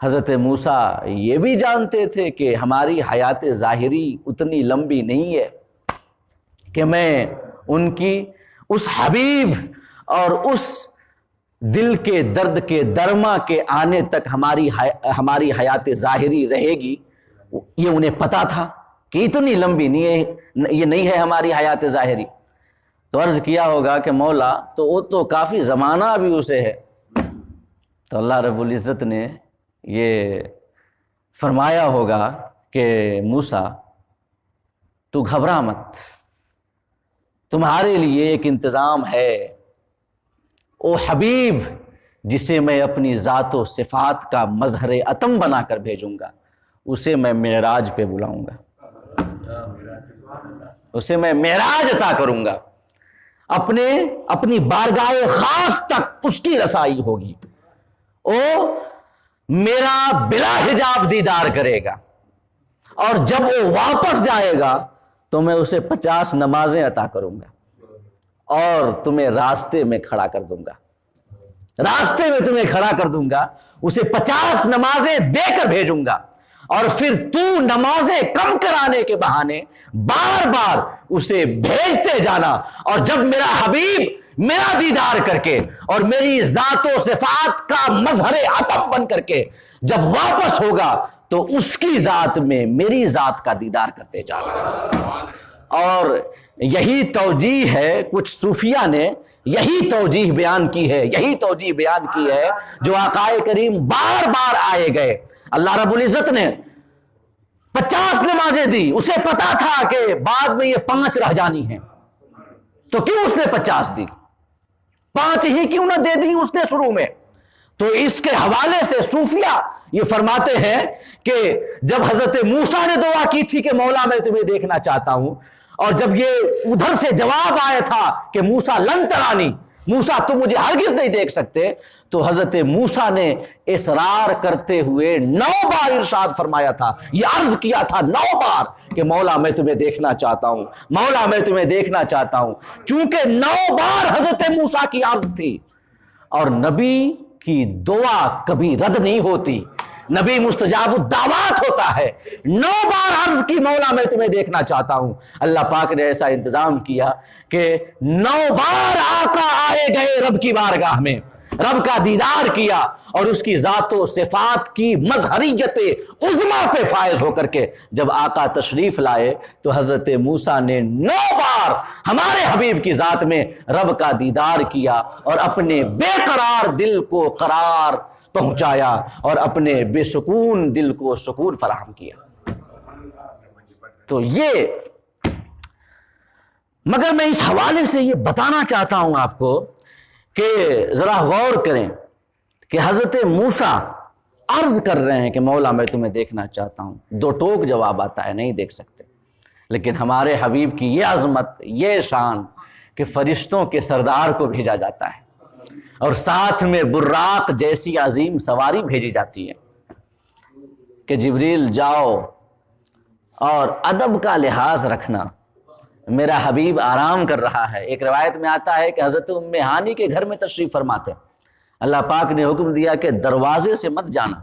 حضرت موسیٰ یہ بھی جانتے تھے کہ ہماری حیات ظاہری اتنی لمبی نہیں ہے کہ میں ان کی اس حبیب اور اس دل کے درد کے درما کے آنے تک ہماری حیات ظاہری رہے گی۔ یہ انہیں پتا تھا کہ اتنی لمبی یہ نہیں ہے ہماری حیات ظاہری۔ تو عرض کیا ہوگا کہ مولا تو وہ تو کافی زمانہ بھی اسے ہے۔ تو اللہ رب العزت نے یہ فرمایا ہوگا کہ موسیٰ تو گھبرا مت، تمہارے لیے ایک انتظام ہے۔ او حبیب جسے میں اپنی ذات و صفات کا مظہر عتم بنا کر بھیجوں گا، اسے میں معراج پہ بلاؤں گا، اسے میں معراج عطا کروں گا، اپنی بارگاہ خاص تک اس کی رسائی ہوگی۔ او میرا بلا حجاب دیدار کرے گا، اور جب وہ واپس جائے گا تو میں اسے 50 نمازیں عطا کروں گا، اور تمہیں راستے میں کھڑا کر دوں گا، راستے میں تمہیں کھڑا کر دوں گا، اسے 50 نمازیں دے کر بھیجوں گا، اور پھر تو نمازیں کم کرانے کے بہانے بار بار اسے بھیجتے جانا، اور جب میرا حبیب میرا دیدار کر کے اور میری ذات و صفات کا مظہر عطم بن کر کے جب واپس ہوگا تو اس کی ذات میں میری ذات کا دیدار کرتے جانا۔ اور یہی توجیہ ہے، کچھ صوفیہ نے یہی توجیہ بیان کی ہے، یہی توجیہ بیان کی ہے جو آقا کریم بار بار آئے گئے۔ اللہ رب العزت نے 50 نمازیں دی، اسے پتا تھا کہ بعد میں یہ 5 رہ جانی ہیں، تو کیوں اس نے 50 دی؟ 5 ہی کیوں نہ دے دی اس نے شروع میں؟ تو اس کے حوالے سے صوفیہ یہ فرماتے ہیں کہ جب حضرت موسیٰ نے دعا کی تھی کہ مولا میں تمہیں دیکھنا چاہتا ہوں، اور جب یہ ادھر سے جواب آیا تھا کہ موسیٰ لن ترانی، موسیٰ تم مجھے ہرگز نہیں دیکھ سکتے، تو حضرت موسیٰ نے اصرار کرتے ہوئے 9 بار ارشاد فرمایا تھا، یہ عرض کیا تھا 9 بار کہ مولا میں تمہیں دیکھنا چاہتا ہوں، مولا میں تمہیں دیکھنا چاہتا ہوں۔ چونکہ 9 بار حضرت موسیٰ کی عرض تھی، اور نبی کی دعا کبھی رد نہیں ہوتی، نبی مستجاب الدعوات ہوتا ہے۔ 9 بار عرض کی مولا میں تمہیں دیکھنا چاہتا ہوں، اللہ پاک نے ایسا انتظام کیا کہ 9 بار آقا آئے گئے رب کی بارگاہ میں، رب کا دیدار کیا، اور اس کی ذات و صفات کی مظہریت عظمیٰ پہ فائز ہو کر کے جب آقا تشریف لائے تو حضرت موسیٰ نے 9 بار ہمارے حبیب کی ذات میں رب کا دیدار کیا، اور اپنے بے قرار دل کو قرار پہنچایا، اور اپنے بے سکون دل کو سکون فراہم کیا۔ تو یہ مگر میں اس حوالے سے یہ بتانا چاہتا ہوں آپ کو کہ ذرا غور کریں کہ حضرت موسیٰ عرض کر رہے ہیں کہ مولا میں تمہیں دیکھنا چاہتا ہوں، 2 ٹوک جواب آتا ہے نہیں دیکھ سکتے، لیکن ہمارے حبیب کی یہ عظمت، یہ شان کہ فرشتوں کے سردار کو بھیجا جاتا ہے، اور ساتھ میں براق جیسی عظیم سواری بھیجی جاتی ہے کہ جبریل جاؤ اور ادب کا لحاظ رکھنا، میرا حبیب آرام کر رہا ہے۔ ایک روایت میں آتا ہے کہ حضرت ام ہانی کے گھر میں تشریف فرماتے، اللہ پاک نے حکم دیا کہ دروازے سے مت جانا،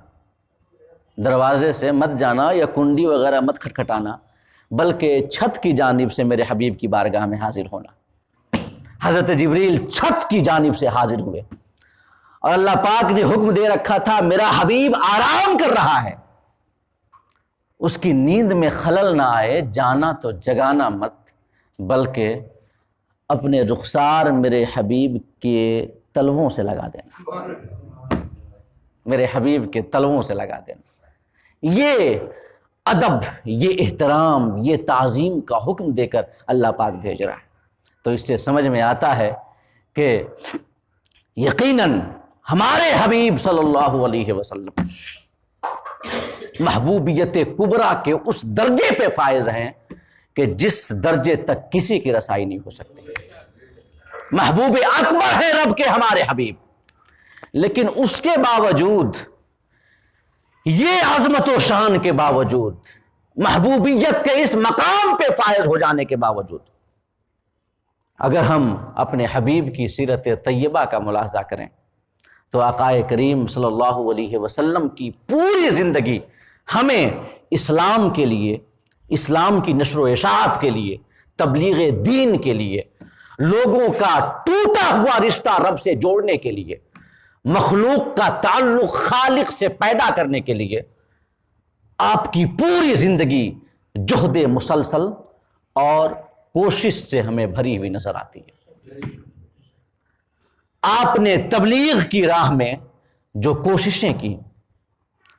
دروازے سے مت جانا یا کنڈی وغیرہ مت کھٹکھٹانا، بلکہ چھت کی جانب سے میرے حبیب کی بارگاہ میں حاضر ہونا۔ حضرت جبریل چھت کی جانب سے حاضر ہوئے، اور اللہ پاک نے حکم دے رکھا تھا میرا حبیب آرام کر رہا ہے، اس کی نیند میں خلل نہ آئے، جانا تو جگانا مت، بلکہ اپنے رخسار میرے حبیب کے تلووں سے لگا دینا، میرے حبیب کے تلووں سے لگا دینا۔ یہ ادب، یہ احترام، یہ تعظیم کا حکم دے کر اللہ پاک بھیج رہا ہے۔ تو اس سے سمجھ میں آتا ہے کہ یقیناً ہمارے حبیب صلی اللہ علیہ وسلم محبوبیت کبریٰ کے اس درجے پہ فائز ہیں کہ جس درجے تک کسی کی رسائی نہیں ہو سکتی، محبوب اکبر ہے رب کے ہمارے حبیب، لیکن اس کے باوجود، یہ عظمت و شان کے باوجود، محبوبیت کے اس مقام پہ فائز ہو جانے کے باوجود، اگر ہم اپنے حبیب کی سیرت طیبہ کا ملاحظہ کریں تو آقا کریم صلی اللہ علیہ وسلم کی پوری زندگی ہمیں اسلام کے لیے، اسلام کی نشر و اشاعت کے لیے، تبلیغ دین کے لیے، لوگوں کا ٹوٹا ہوا رشتہ رب سے جوڑنے کے لیے، مخلوق کا تعلق خالق سے پیدا کرنے کے لیے، آپ کی پوری زندگی جہد مسلسل اور کوشش سے ہمیں بھری ہوئی نظر آتی ہے۔ آپ نے تبلیغ کی راہ میں جو کوششیں کی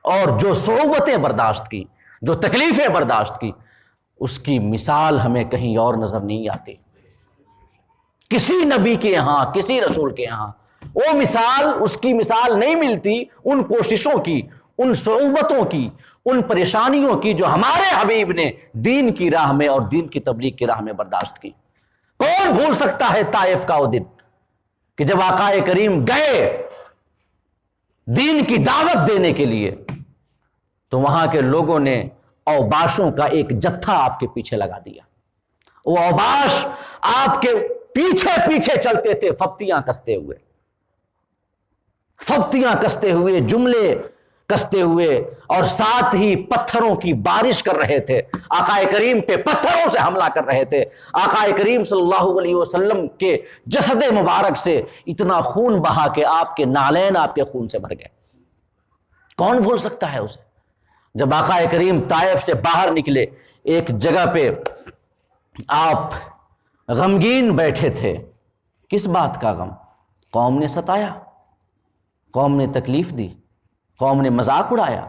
اور جو صعوبتیں برداشت کی، جو تکلیفیں برداشت کی، اس کی مثال ہمیں کہیں اور نظر نہیں آتی۔ کسی نبی کے یہاں، کسی رسول کے یہاں وہ مثال، اس کی مثال نہیں ملتی ان کوششوں کی، ان صعوبتوں کی، ان پریشانیوں کی جو ہمارے حبیب نے دین کی راہ میں اور دین کی تبلیغ کی راہ میں برداشت کی۔ کون بھول سکتا ہے طائف کا وہ دن کہ جب آقا کریم گئے دین کی دعوت دینے کے لیے تو وہاں کے لوگوں نے اوباشوں کا ایک جتھا آپ کے پیچھے لگا دیا۔ وہ اوباش آپ کے پیچھے پیچھے چلتے تھے، فپتیاں کستے ہوئے، جملے کستے ہوئے، اور ساتھ ہی پتھروں کی بارش کر رہے تھے، آقا کریم پہ پتھروں سے حملہ کر رہے تھے۔ آقا کریم صلی اللہ علیہ وسلم کے جسد مبارک سے اتنا خون بہا کہ آپ کے نالین آپ کے خون سے بھر گئے۔ کون بھول سکتا ہے اسے؟ جب آقا کریم طائف سے باہر نکلے، ایک جگہ پہ آپ غمگین بیٹھے تھے۔ کس بات کا غم؟ قوم نے ستایا، قوم نے تکلیف دی، قوم نے مذاق اڑایا،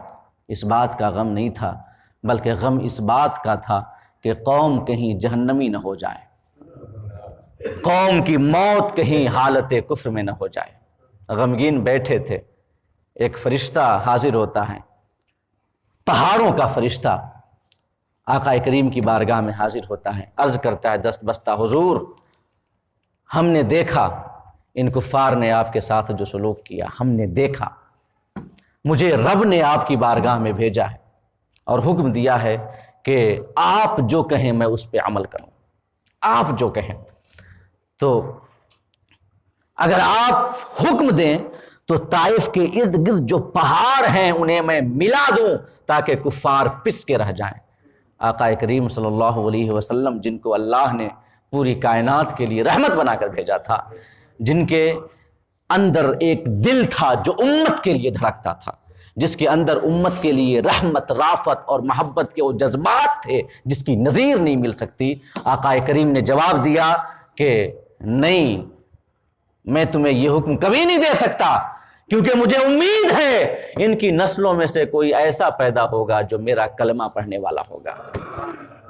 اس بات کا غم نہیں تھا، بلکہ غم اس بات کا تھا کہ قوم کہیں جہنمی نہ ہو جائے، قوم کی موت کہیں حالت کفر میں نہ ہو جائے۔ غمگین بیٹھے تھے، ایک فرشتہ حاضر ہوتا ہے، پہاڑوں کا فرشتہ آقا کریم کی بارگاہ میں حاضر ہوتا ہے، عرض کرتا ہے دست بستہ، حضور ہم نے دیکھا ان کفار نے آپ کے ساتھ جو سلوک کیا، ہم نے دیکھا، مجھے رب نے آپ کی بارگاہ میں بھیجا ہے اور حکم دیا ہے کہ آپ جو کہیں میں اس پہ عمل کروں، آپ جو کہیں۔ تو اگر آپ حکم دیں تو طائف کے ارد گرد جو پہاڑ ہیں انہیں میں ملا دوں تاکہ کفار پس کے رہ جائیں۔ آقا کریم صلی اللہ علیہ وسلم، جن کو اللہ نے پوری کائنات کے لیے رحمت بنا کر بھیجا تھا، جن کے اندر ایک دل تھا جو امت کے لیے دھڑکتا تھا، جس کے اندر امت کے لیے رحمت، رافت اور محبت کے وہ جذبات تھے جس کی نظیر نہیں مل سکتی، آقا کریم نے جواب دیا کہ نہیں، میں تمہیں یہ حکم کبھی نہیں دے سکتا، کیونکہ مجھے امید ہے ان کی نسلوں میں سے کوئی ایسا پیدا ہوگا جو میرا کلمہ پڑھنے والا ہوگا،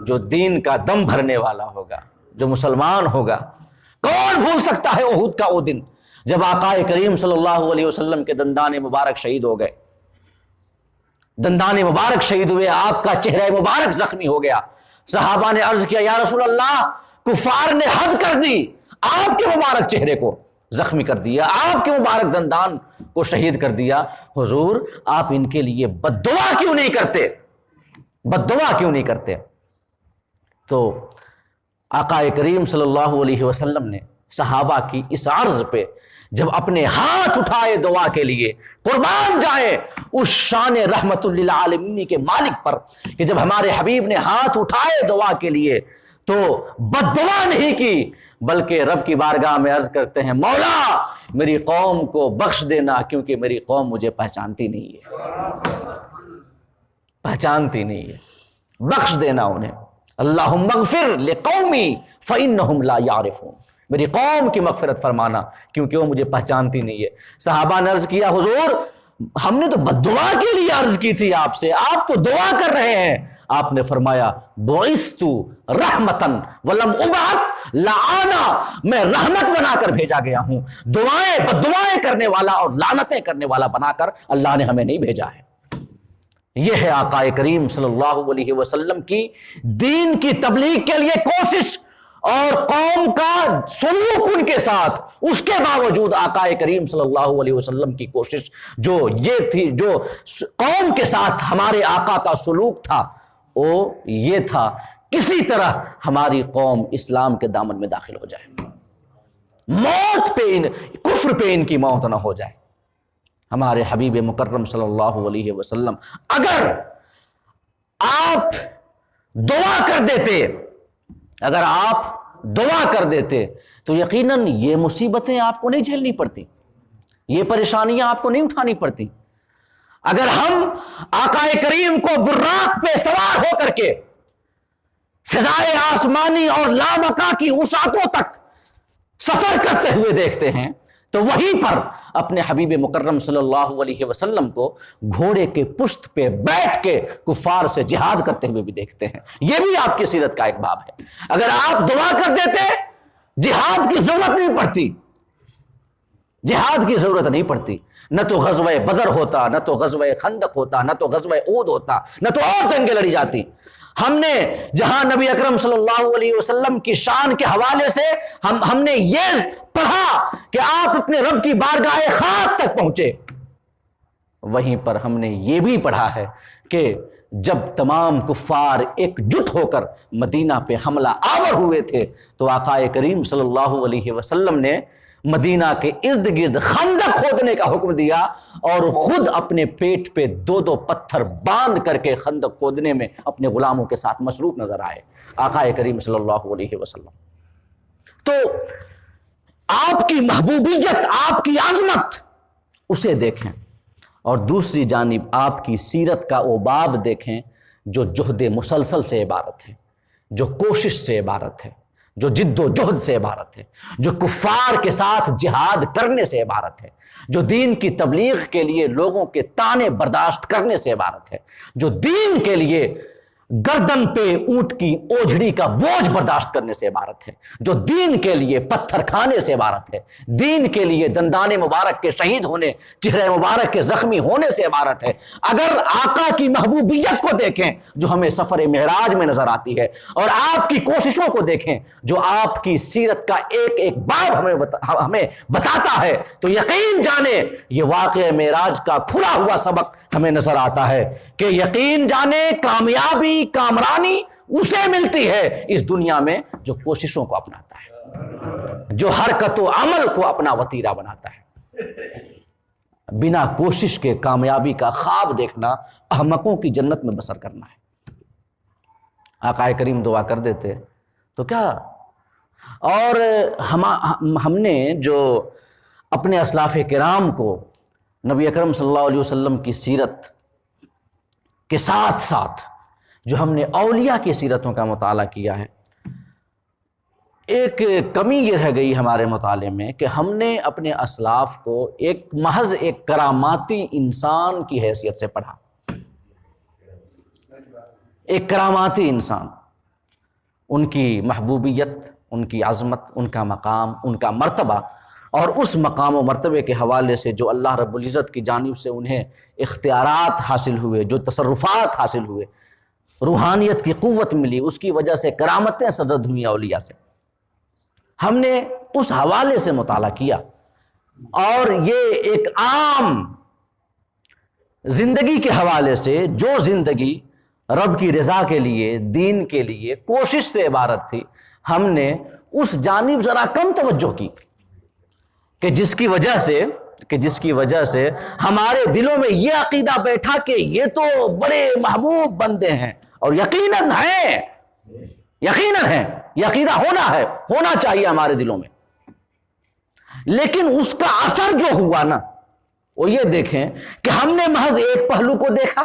جو دین کا دم بھرنے والا ہوگا، جو مسلمان ہوگا۔ کون بھول سکتا ہے احد کا وہ دن جب آقا کریم صلی اللہ علیہ وسلم کے دندان مبارک شہید ہو گئے، دندان مبارک شہید ہوئے، آپ کا چہرہ مبارک زخمی ہو گیا۔ صحابہ نے عرض کیا، یا رسول اللہ، کفار نے حد کر دی، آپ کے مبارک چہرے کو زخمی کر دیا، آپ کے مبارک دندان کو شہید کر دیا، حضور آپ ان کے لیے بد دعا کیوں نہیں کرتے؟ بد دعا کیوں نہیں کرتے؟ تو آقا کریم صلی اللہ علیہ وسلم نے صحابہ کی اس عرض پہ جب اپنے ہاتھ اٹھائے دعا کے لیے، قربان جائے اس شان رحمت للعالمین کے مالک پر کہ جب ہمارے حبیب نے ہاتھ اٹھائے دعا کے لیے تو بد دعا نہیں کی، بلکہ رب کی بارگاہ میں عرض کرتے ہیں، مولا میری قوم کو بخش دینا کیونکہ میری قوم مجھے پہچانتی نہیں ہے، پہچانتی نہیں ہے، بخش دینا انہیں۔ اللہم اغفر لقومی فإنہم لا یعرفون، میری قوم کی مغفرت فرمانا کیونکہ وہ مجھے پہچانتی نہیں ہے۔ صحابہ نے عرض کیا، حضور ہم نے تو بد دعا کے لیے عرض کی تھی آپ سے، آپ تو دعا کر رہے ہیں۔ آپ نے فرمایا، بعثت رحمتاً ولم ابعث لعانا، میں رحمت بنا کر بھیجا گیا ہوں، دعائیں بد دعائیں کرنے والا اور لعنتیں کرنے والا بنا کر اللہ نے ہمیں نہیں بھیجا ہے۔ یہ ہے آقا کریم صلی اللہ علیہ وسلم کی دین کی تبلیغ کے لیے کوشش اور قوم کا سلوک ان کے ساتھ، اس کے باوجود آقا کریم صلی اللہ علیہ وسلم کی کوشش جو یہ تھی، جو قوم کے ساتھ ہمارے آقا کا سلوک تھا وہ یہ تھا کسی طرح ہماری قوم اسلام کے دامن میں داخل ہو جائے، موت پہ کفر پہ ان کی موت نہ ہو جائے۔ ہمارے حبیب مکرم صلی اللہ علیہ وسلم اگر آپ دعا کر دیتے تو یقیناً یہ مصیبتیں آپ کو نہیں جھیلنی پڑتی، یہ پریشانیاں آپ کو نہیں اٹھانی پڑتی۔ اگر ہم آقا کریم کو براق پہ سوار ہو کر کے فضائے آسمانی اور لامکاں کی وسعتوں تک سفر کرتے ہوئے دیکھتے ہیں تو وہیں پر اپنے حبیب مکرم صلی اللہ علیہ وسلم کو گھوڑے کے پشت پہ بیٹھ کے کفار سے جہاد کرتے ہوئے بھی دیکھتے ہیں۔ یہ بھی آپ کی سیرت کا ایک باب ہے۔ اگر آپ دعا کر دیتے جہاد کی ضرورت نہیں پڑتی، جہاد کی ضرورت نہیں پڑتی، نہ تو غزوہ بدر ہوتا، نہ تو غزوہ خندق ہوتا، نہ تو غزوہ احد ہوتا، نہ تو اور جنگیں لڑی جاتی۔ ہم نے جہاں نبی اکرم صلی اللہ علیہ وسلم کی شان کے حوالے سے ہم نے یہ پڑھا کہ آپ اپنے رب کی بارگاہ خاص تک پہنچے، وہیں پر ہم نے یہ بھی پڑھا ہے کہ جب تمام کفار ایک جٹ ہو کر مدینہ پہ حملہ آور ہوئے تھے تو آقا کریم صلی اللہ علیہ وسلم نے مدینہ کے ارد گرد خندق کھودنے کا حکم دیا اور خود اپنے پیٹ پہ 2 پتھر باندھ کر کے خندق کھودنے میں اپنے غلاموں کے ساتھ مصروف نظر آئے آقا کریم صلی اللہ علیہ وسلم۔ تو آپ کی محبوبیت، آپ کی عظمت اسے دیکھیں، اور دوسری جانب آپ کی سیرت کا وہ باب دیکھیں جو جہد مسلسل سے عبارت ہے، جو کوشش سے عبارت ہے، جو جد و جہد سے عبارت ہے، جو کفار کے ساتھ جہاد کرنے سے عبارت ہے، جو دین کی تبلیغ کے لیے لوگوں کے طعنے برداشت کرنے سے عبارت ہے، جو دین کے لیے گردن پہ اونٹ کی اوجھڑی کا بوجھ برداشت کرنے سے عبارت ہے، جو دین کے لیے پتھر کھانے سے عبارت ہے، دین کے لیے دندان مبارک کے شہید ہونے، چہرے مبارک کے زخمی ہونے سے عبارت ہے۔ اگر آقا کی محبوبیت کو دیکھیں جو ہمیں سفر معراج میں نظر آتی ہے، اور آپ کی کوششوں کو دیکھیں جو آپ کی سیرت کا ایک ایک باب ہمیں بتاتا ہے، تو یقین جانے یہ واقعہ معراج کا کھلا ہوا سبق ہمیں نظر آتا ہے کہ یقین جانے کامیابی، کامرانی اسے ملتی ہے اس دنیا میں جو کوششوں کو اپناتا ہے، جو حرکت و عمل کو اپنا وتیرہ بناتا ہے۔ بنا کوشش کے کامیابی کا خواب دیکھنا احمقوں کی جنت میں بسر کرنا ہے۔ آقا کریم دعا کر دیتے تو کیا، اور ہم نے جو اپنے اسلاف کرام کو نبی اکرم صلی اللہ علیہ وسلم کی سیرت کے ساتھ ساتھ جو ہم نے اولیاء کی سیرتوں کا مطالعہ کیا ہے، ایک کمی یہ رہ گئی ہمارے مطالعے میں کہ ہم نے اپنے اسلاف کو محض ایک کراماتی انسان کی حیثیت سے پڑھا، ایک کراماتی انسان، ان کی محبوبیت، ان کی عظمت، ان کا مقام، ان کا مرتبہ، اور اس مقام و مرتبے کے حوالے سے جو اللہ رب العزت کی جانب سے انہیں اختیارات حاصل ہوئے، جو تصرفات حاصل ہوئے، روحانیت کی قوت ملی، اس کی وجہ سے کرامتیں سرزد ہوئیں اولیاء سے، ہم نے اس حوالے سے مطالعہ کیا۔ اور یہ ایک عام زندگی کے حوالے سے جو زندگی رب کی رضا کے لیے، دین کے لیے کوشش سے عبارت تھی، ہم نے اس جانب ذرا کم توجہ کی کہ جس کی وجہ سے ہمارے دلوں میں یہ عقیدہ بیٹھا کہ یہ تو بڑے محبوب بندے ہیں، اور یقیناً ہیں، یہ عقیدہ ہونا چاہیے ہمارے دلوں میں، لیکن اس کا اثر جو ہوا نا وہ یہ دیکھیں کہ ہم نے محض ایک پہلو کو دیکھا،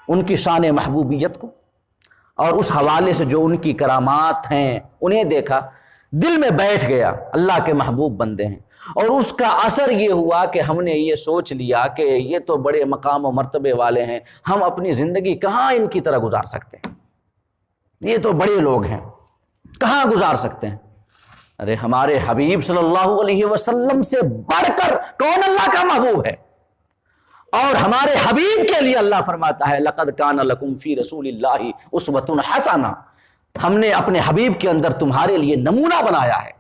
ان کی شان محبوبیت کو، اور اس حوالے سے جو ان کی کرامات ہیں انہیں دیکھا، دل میں بیٹھ گیا اللہ کے محبوب بندے ہیں، اور اس کا اثر یہ ہوا کہ ہم نے یہ سوچ لیا کہ یہ تو بڑے مقام و مرتبے والے ہیں، ہم اپنی زندگی کہاں ان کی طرح گزار سکتے ہیں، یہ تو بڑے لوگ ہیں، کہاں گزار سکتے ہیں۔ ارے ہمارے حبیب صلی اللہ علیہ وسلم سے بڑھ کر کون اللہ کا محبوب ہے؟ اور ہمارے حبیب کے لیے اللہ فرماتا ہے لَقَدْ كَانَ لَكُمْ فِي رَسُولِ اللَّهِ أُسْوَةٌ حَسَنَةٌ، ہم نے اپنے حبیب کے اندر تمہارے لیے نمونہ بنایا ہے،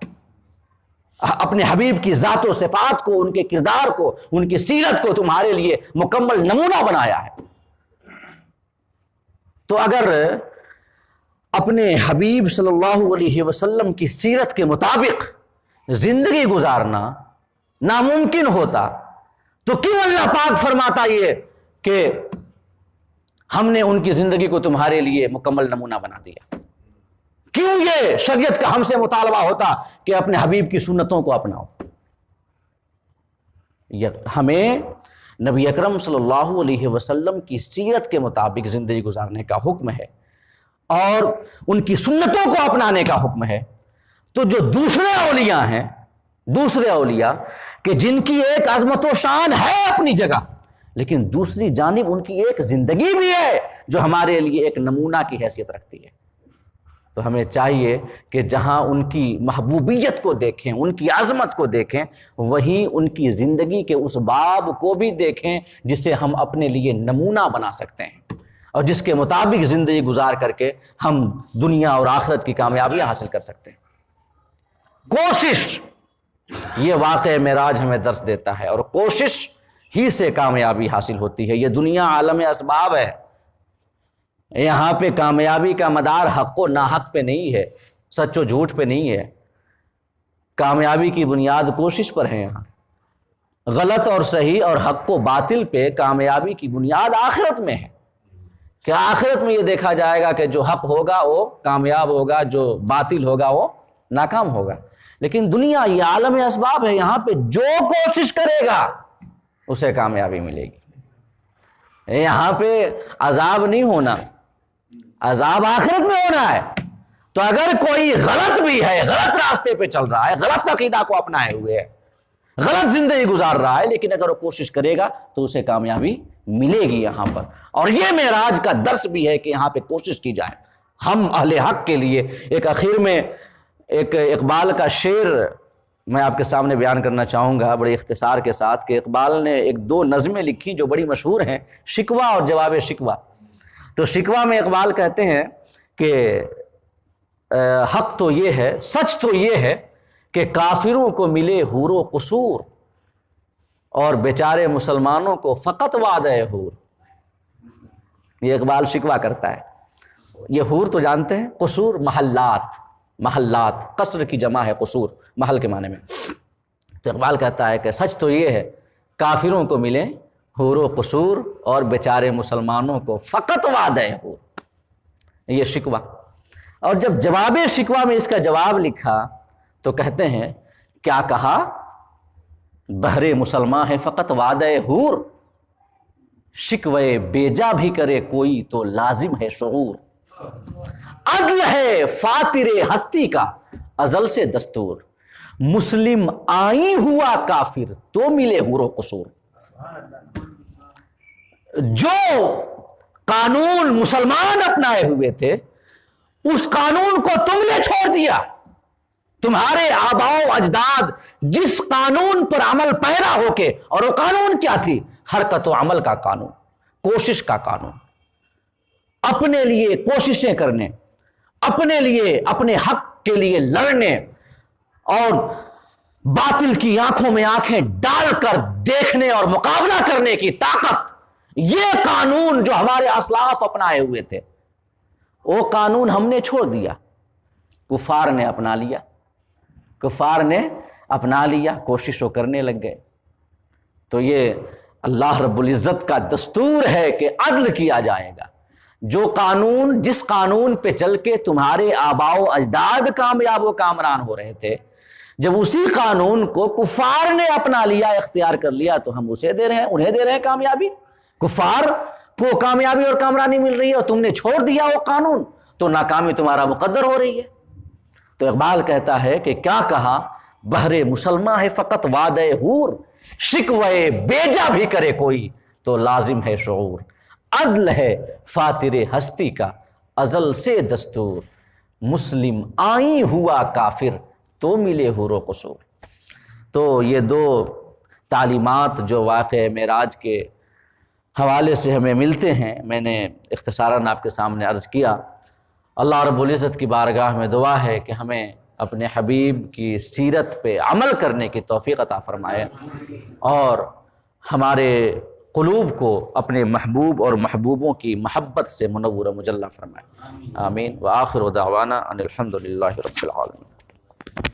اپنے حبیب کی ذات و صفات کو، ان کے کردار کو، ان کی سیرت کو تمہارے لیے مکمل نمونہ بنایا ہے۔ تو اگر اپنے حبیب صلی اللہ علیہ وسلم کی سیرت کے مطابق زندگی گزارنا ناممکن ہوتا تو کیوں اللہ پاک فرماتا یہ کہ ہم نے ان کی زندگی کو تمہارے لیے مکمل نمونہ بنا دیا؟ کیوں یہ شریعت کا ہم سے مطالبہ ہوتا کہ اپنے حبیب کی سنتوں کو اپناؤ؟ ہمیں نبی اکرم صلی اللہ علیہ وسلم کی سیرت کے مطابق زندگی گزارنے کا حکم ہے اور ان کی سنتوں کو اپنانے کا حکم ہے۔ تو جو دوسرے اولیاء ہیں، دوسرے اولیاء کہ جن کی ایک عظمت و شان ہے اپنی جگہ، لیکن دوسری جانب ان کی ایک زندگی بھی ہے جو ہمارے لیے ایک نمونہ کی حیثیت رکھتی ہے۔ تو ہمیں چاہیے کہ جہاں ان کی محبوبیت کو دیکھیں، ان کی عظمت کو دیکھیں، وہیں ان کی زندگی کے اس باب کو بھی دیکھیں جسے ہم اپنے لیے نمونہ بنا سکتے ہیں اور جس کے مطابق زندگی گزار کر کے ہم دنیا اور آخرت کی کامیابیاں حاصل کر سکتے ہیں۔ کوشش، یہ واقعہ معراج ہمیں درس دیتا ہے، اور کوشش ہی سے کامیابی حاصل ہوتی ہے۔ یہ دنیا عالم اسباب ہے، یہاں پہ کامیابی کا مدار حق و ناحق پہ نہیں ہے، سچ و جھوٹ پہ نہیں ہے۔ کامیابی کی بنیاد کوشش پر ہے۔ یہاں غلط اور صحیح اور حق و باطل پہ کامیابی کی بنیاد آخرت میں ہے کہ آخرت میں یہ دیکھا جائے گا کہ جو حق ہوگا وہ کامیاب ہوگا، جو باطل ہوگا وہ ناکام ہوگا۔ لیکن دنیا یہ عالم اسباب ہے، یہاں پہ جو کوشش کرے گا اسے کامیابی ملے گی۔ یہاں پہ عذاب نہیں ہونا، عذاب آخرت میں ہونا ہے۔ تو اگر کوئی غلط بھی ہے، غلط راستے پہ چل رہا ہے، غلط عقیدہ کو اپنائے ہوئے ہے، غلط زندگی گزار رہا ہے، لیکن اگر وہ کوشش کرے گا تو اسے کامیابی ملے گی یہاں پر۔ اور یہ معراج کا درس بھی ہے کہ یہاں پہ کوشش کی جائے۔ ہم اہل حق کے لیے ایک اخیر میں ایک اقبال کا شعر میں آپ کے سامنے بیان کرنا چاہوں گا بڑے اختصار کے ساتھ، کہ اقبال نے ایک دو نظمیں لکھی جو بڑی مشہور ہیں، شکوہ اور جواب شکوہ۔ تو شکوہ میں اقبال کہتے ہیں کہ حق تو یہ ہے، سچ تو یہ ہے کہ کافروں کو ملے حور و قصور اور بیچارے مسلمانوں کو فقط وعدہ حور۔ یہ اقبال شکوہ کرتا ہے۔ یہ حور تو جانتے ہیں، قصور محلات، محلات قصر کی جمع ہے، قصور محل کے معنی میں۔ تو اقبال کہتا ہے کہ سچ تو یہ ہے کافروں کو ملے حور و قصور اور بیچارے مسلمانوں کو فقط وعدہ حور۔ یہ شکوہ۔ اور جب جواب شکوہ میں اس کا جواب لکھا تو کہتے ہیں کیا کہا؟ بہرے مسلمان ہے فقط وعدہ حور، شکوے بیجا بھی کرے کوئی تو لازم ہے شعور۔ عدل ہے فاتر ہستی کا ازل سے دستور، مسلم آئی ہوا کافر تو ملے حور و قصور۔ جو قانون مسلمان اپنائے ہوئے تھے اس قانون کو تم نے چھوڑ دیا۔ تمہارے آباؤ اجداد جس قانون پر عمل پیرا ہو کے، اور وہ قانون کیا تھی؟ حرکت و عمل کا قانون، کوشش کا قانون، اپنے لیے کوششیں کرنے، اپنے لیے اپنے حق کے لیے لڑنے اور باطل کی آنکھوں میں آنکھیں ڈال کر دیکھنے اور مقابلہ کرنے کی طاقت، یہ قانون جو ہمارے اسلاف اپنائے ہوئے تھے وہ قانون ہم نے چھوڑ دیا، کفار نے اپنا لیا، کفار نے اپنا لیا، کوششوں کرنے لگ گئے۔ تو یہ اللہ رب العزت کا دستور ہے کہ عدل کیا جائے گا۔ جو قانون، جس قانون پہ چل کے تمہارے آباء و اجداد کامیاب و کامران ہو رہے تھے، جب اسی قانون کو کفار نے اپنا لیا، اختیار کر لیا، تو ہم اسے دے رہے ہیں، انہیں دے رہے ہیں کامیابی۔ کفار کو کامیابی اور کامرانی مل رہی ہے اور تم نے چھوڑ دیا وہ قانون، تو ناکامی تمہارا مقدر ہو رہی ہے۔ تو اقبال کہتا ہے کہ کیا کہا؟ بہرے مسلمان ہے فقط وعدہ حور، شکوے بیجا بھی کرے کوئی تو لازم ہے شعور۔ عدل ہے فاتر ہستی کا ازل سے دستور، مسلم آئی ہوا کافر تو ملے حور و قصور۔ تو یہ دو تعلیمات جو واقع معراج کے حوالے سے ہمیں ملتے ہیں، میں نے اختصاراً آپ کے سامنے عرض کیا۔ اللہ رب العزت کی بارگاہ میں دعا ہے کہ ہمیں اپنے حبیب کی سیرت پہ عمل کرنے کی توفیق عطا فرمائے اور ہمارے قلوب کو اپنے محبوب اور محبوبوں کی محبت سے منور و مجلہ فرمائے. آمین. وآخر دعوانا ان الحمد للہ رب العالمین.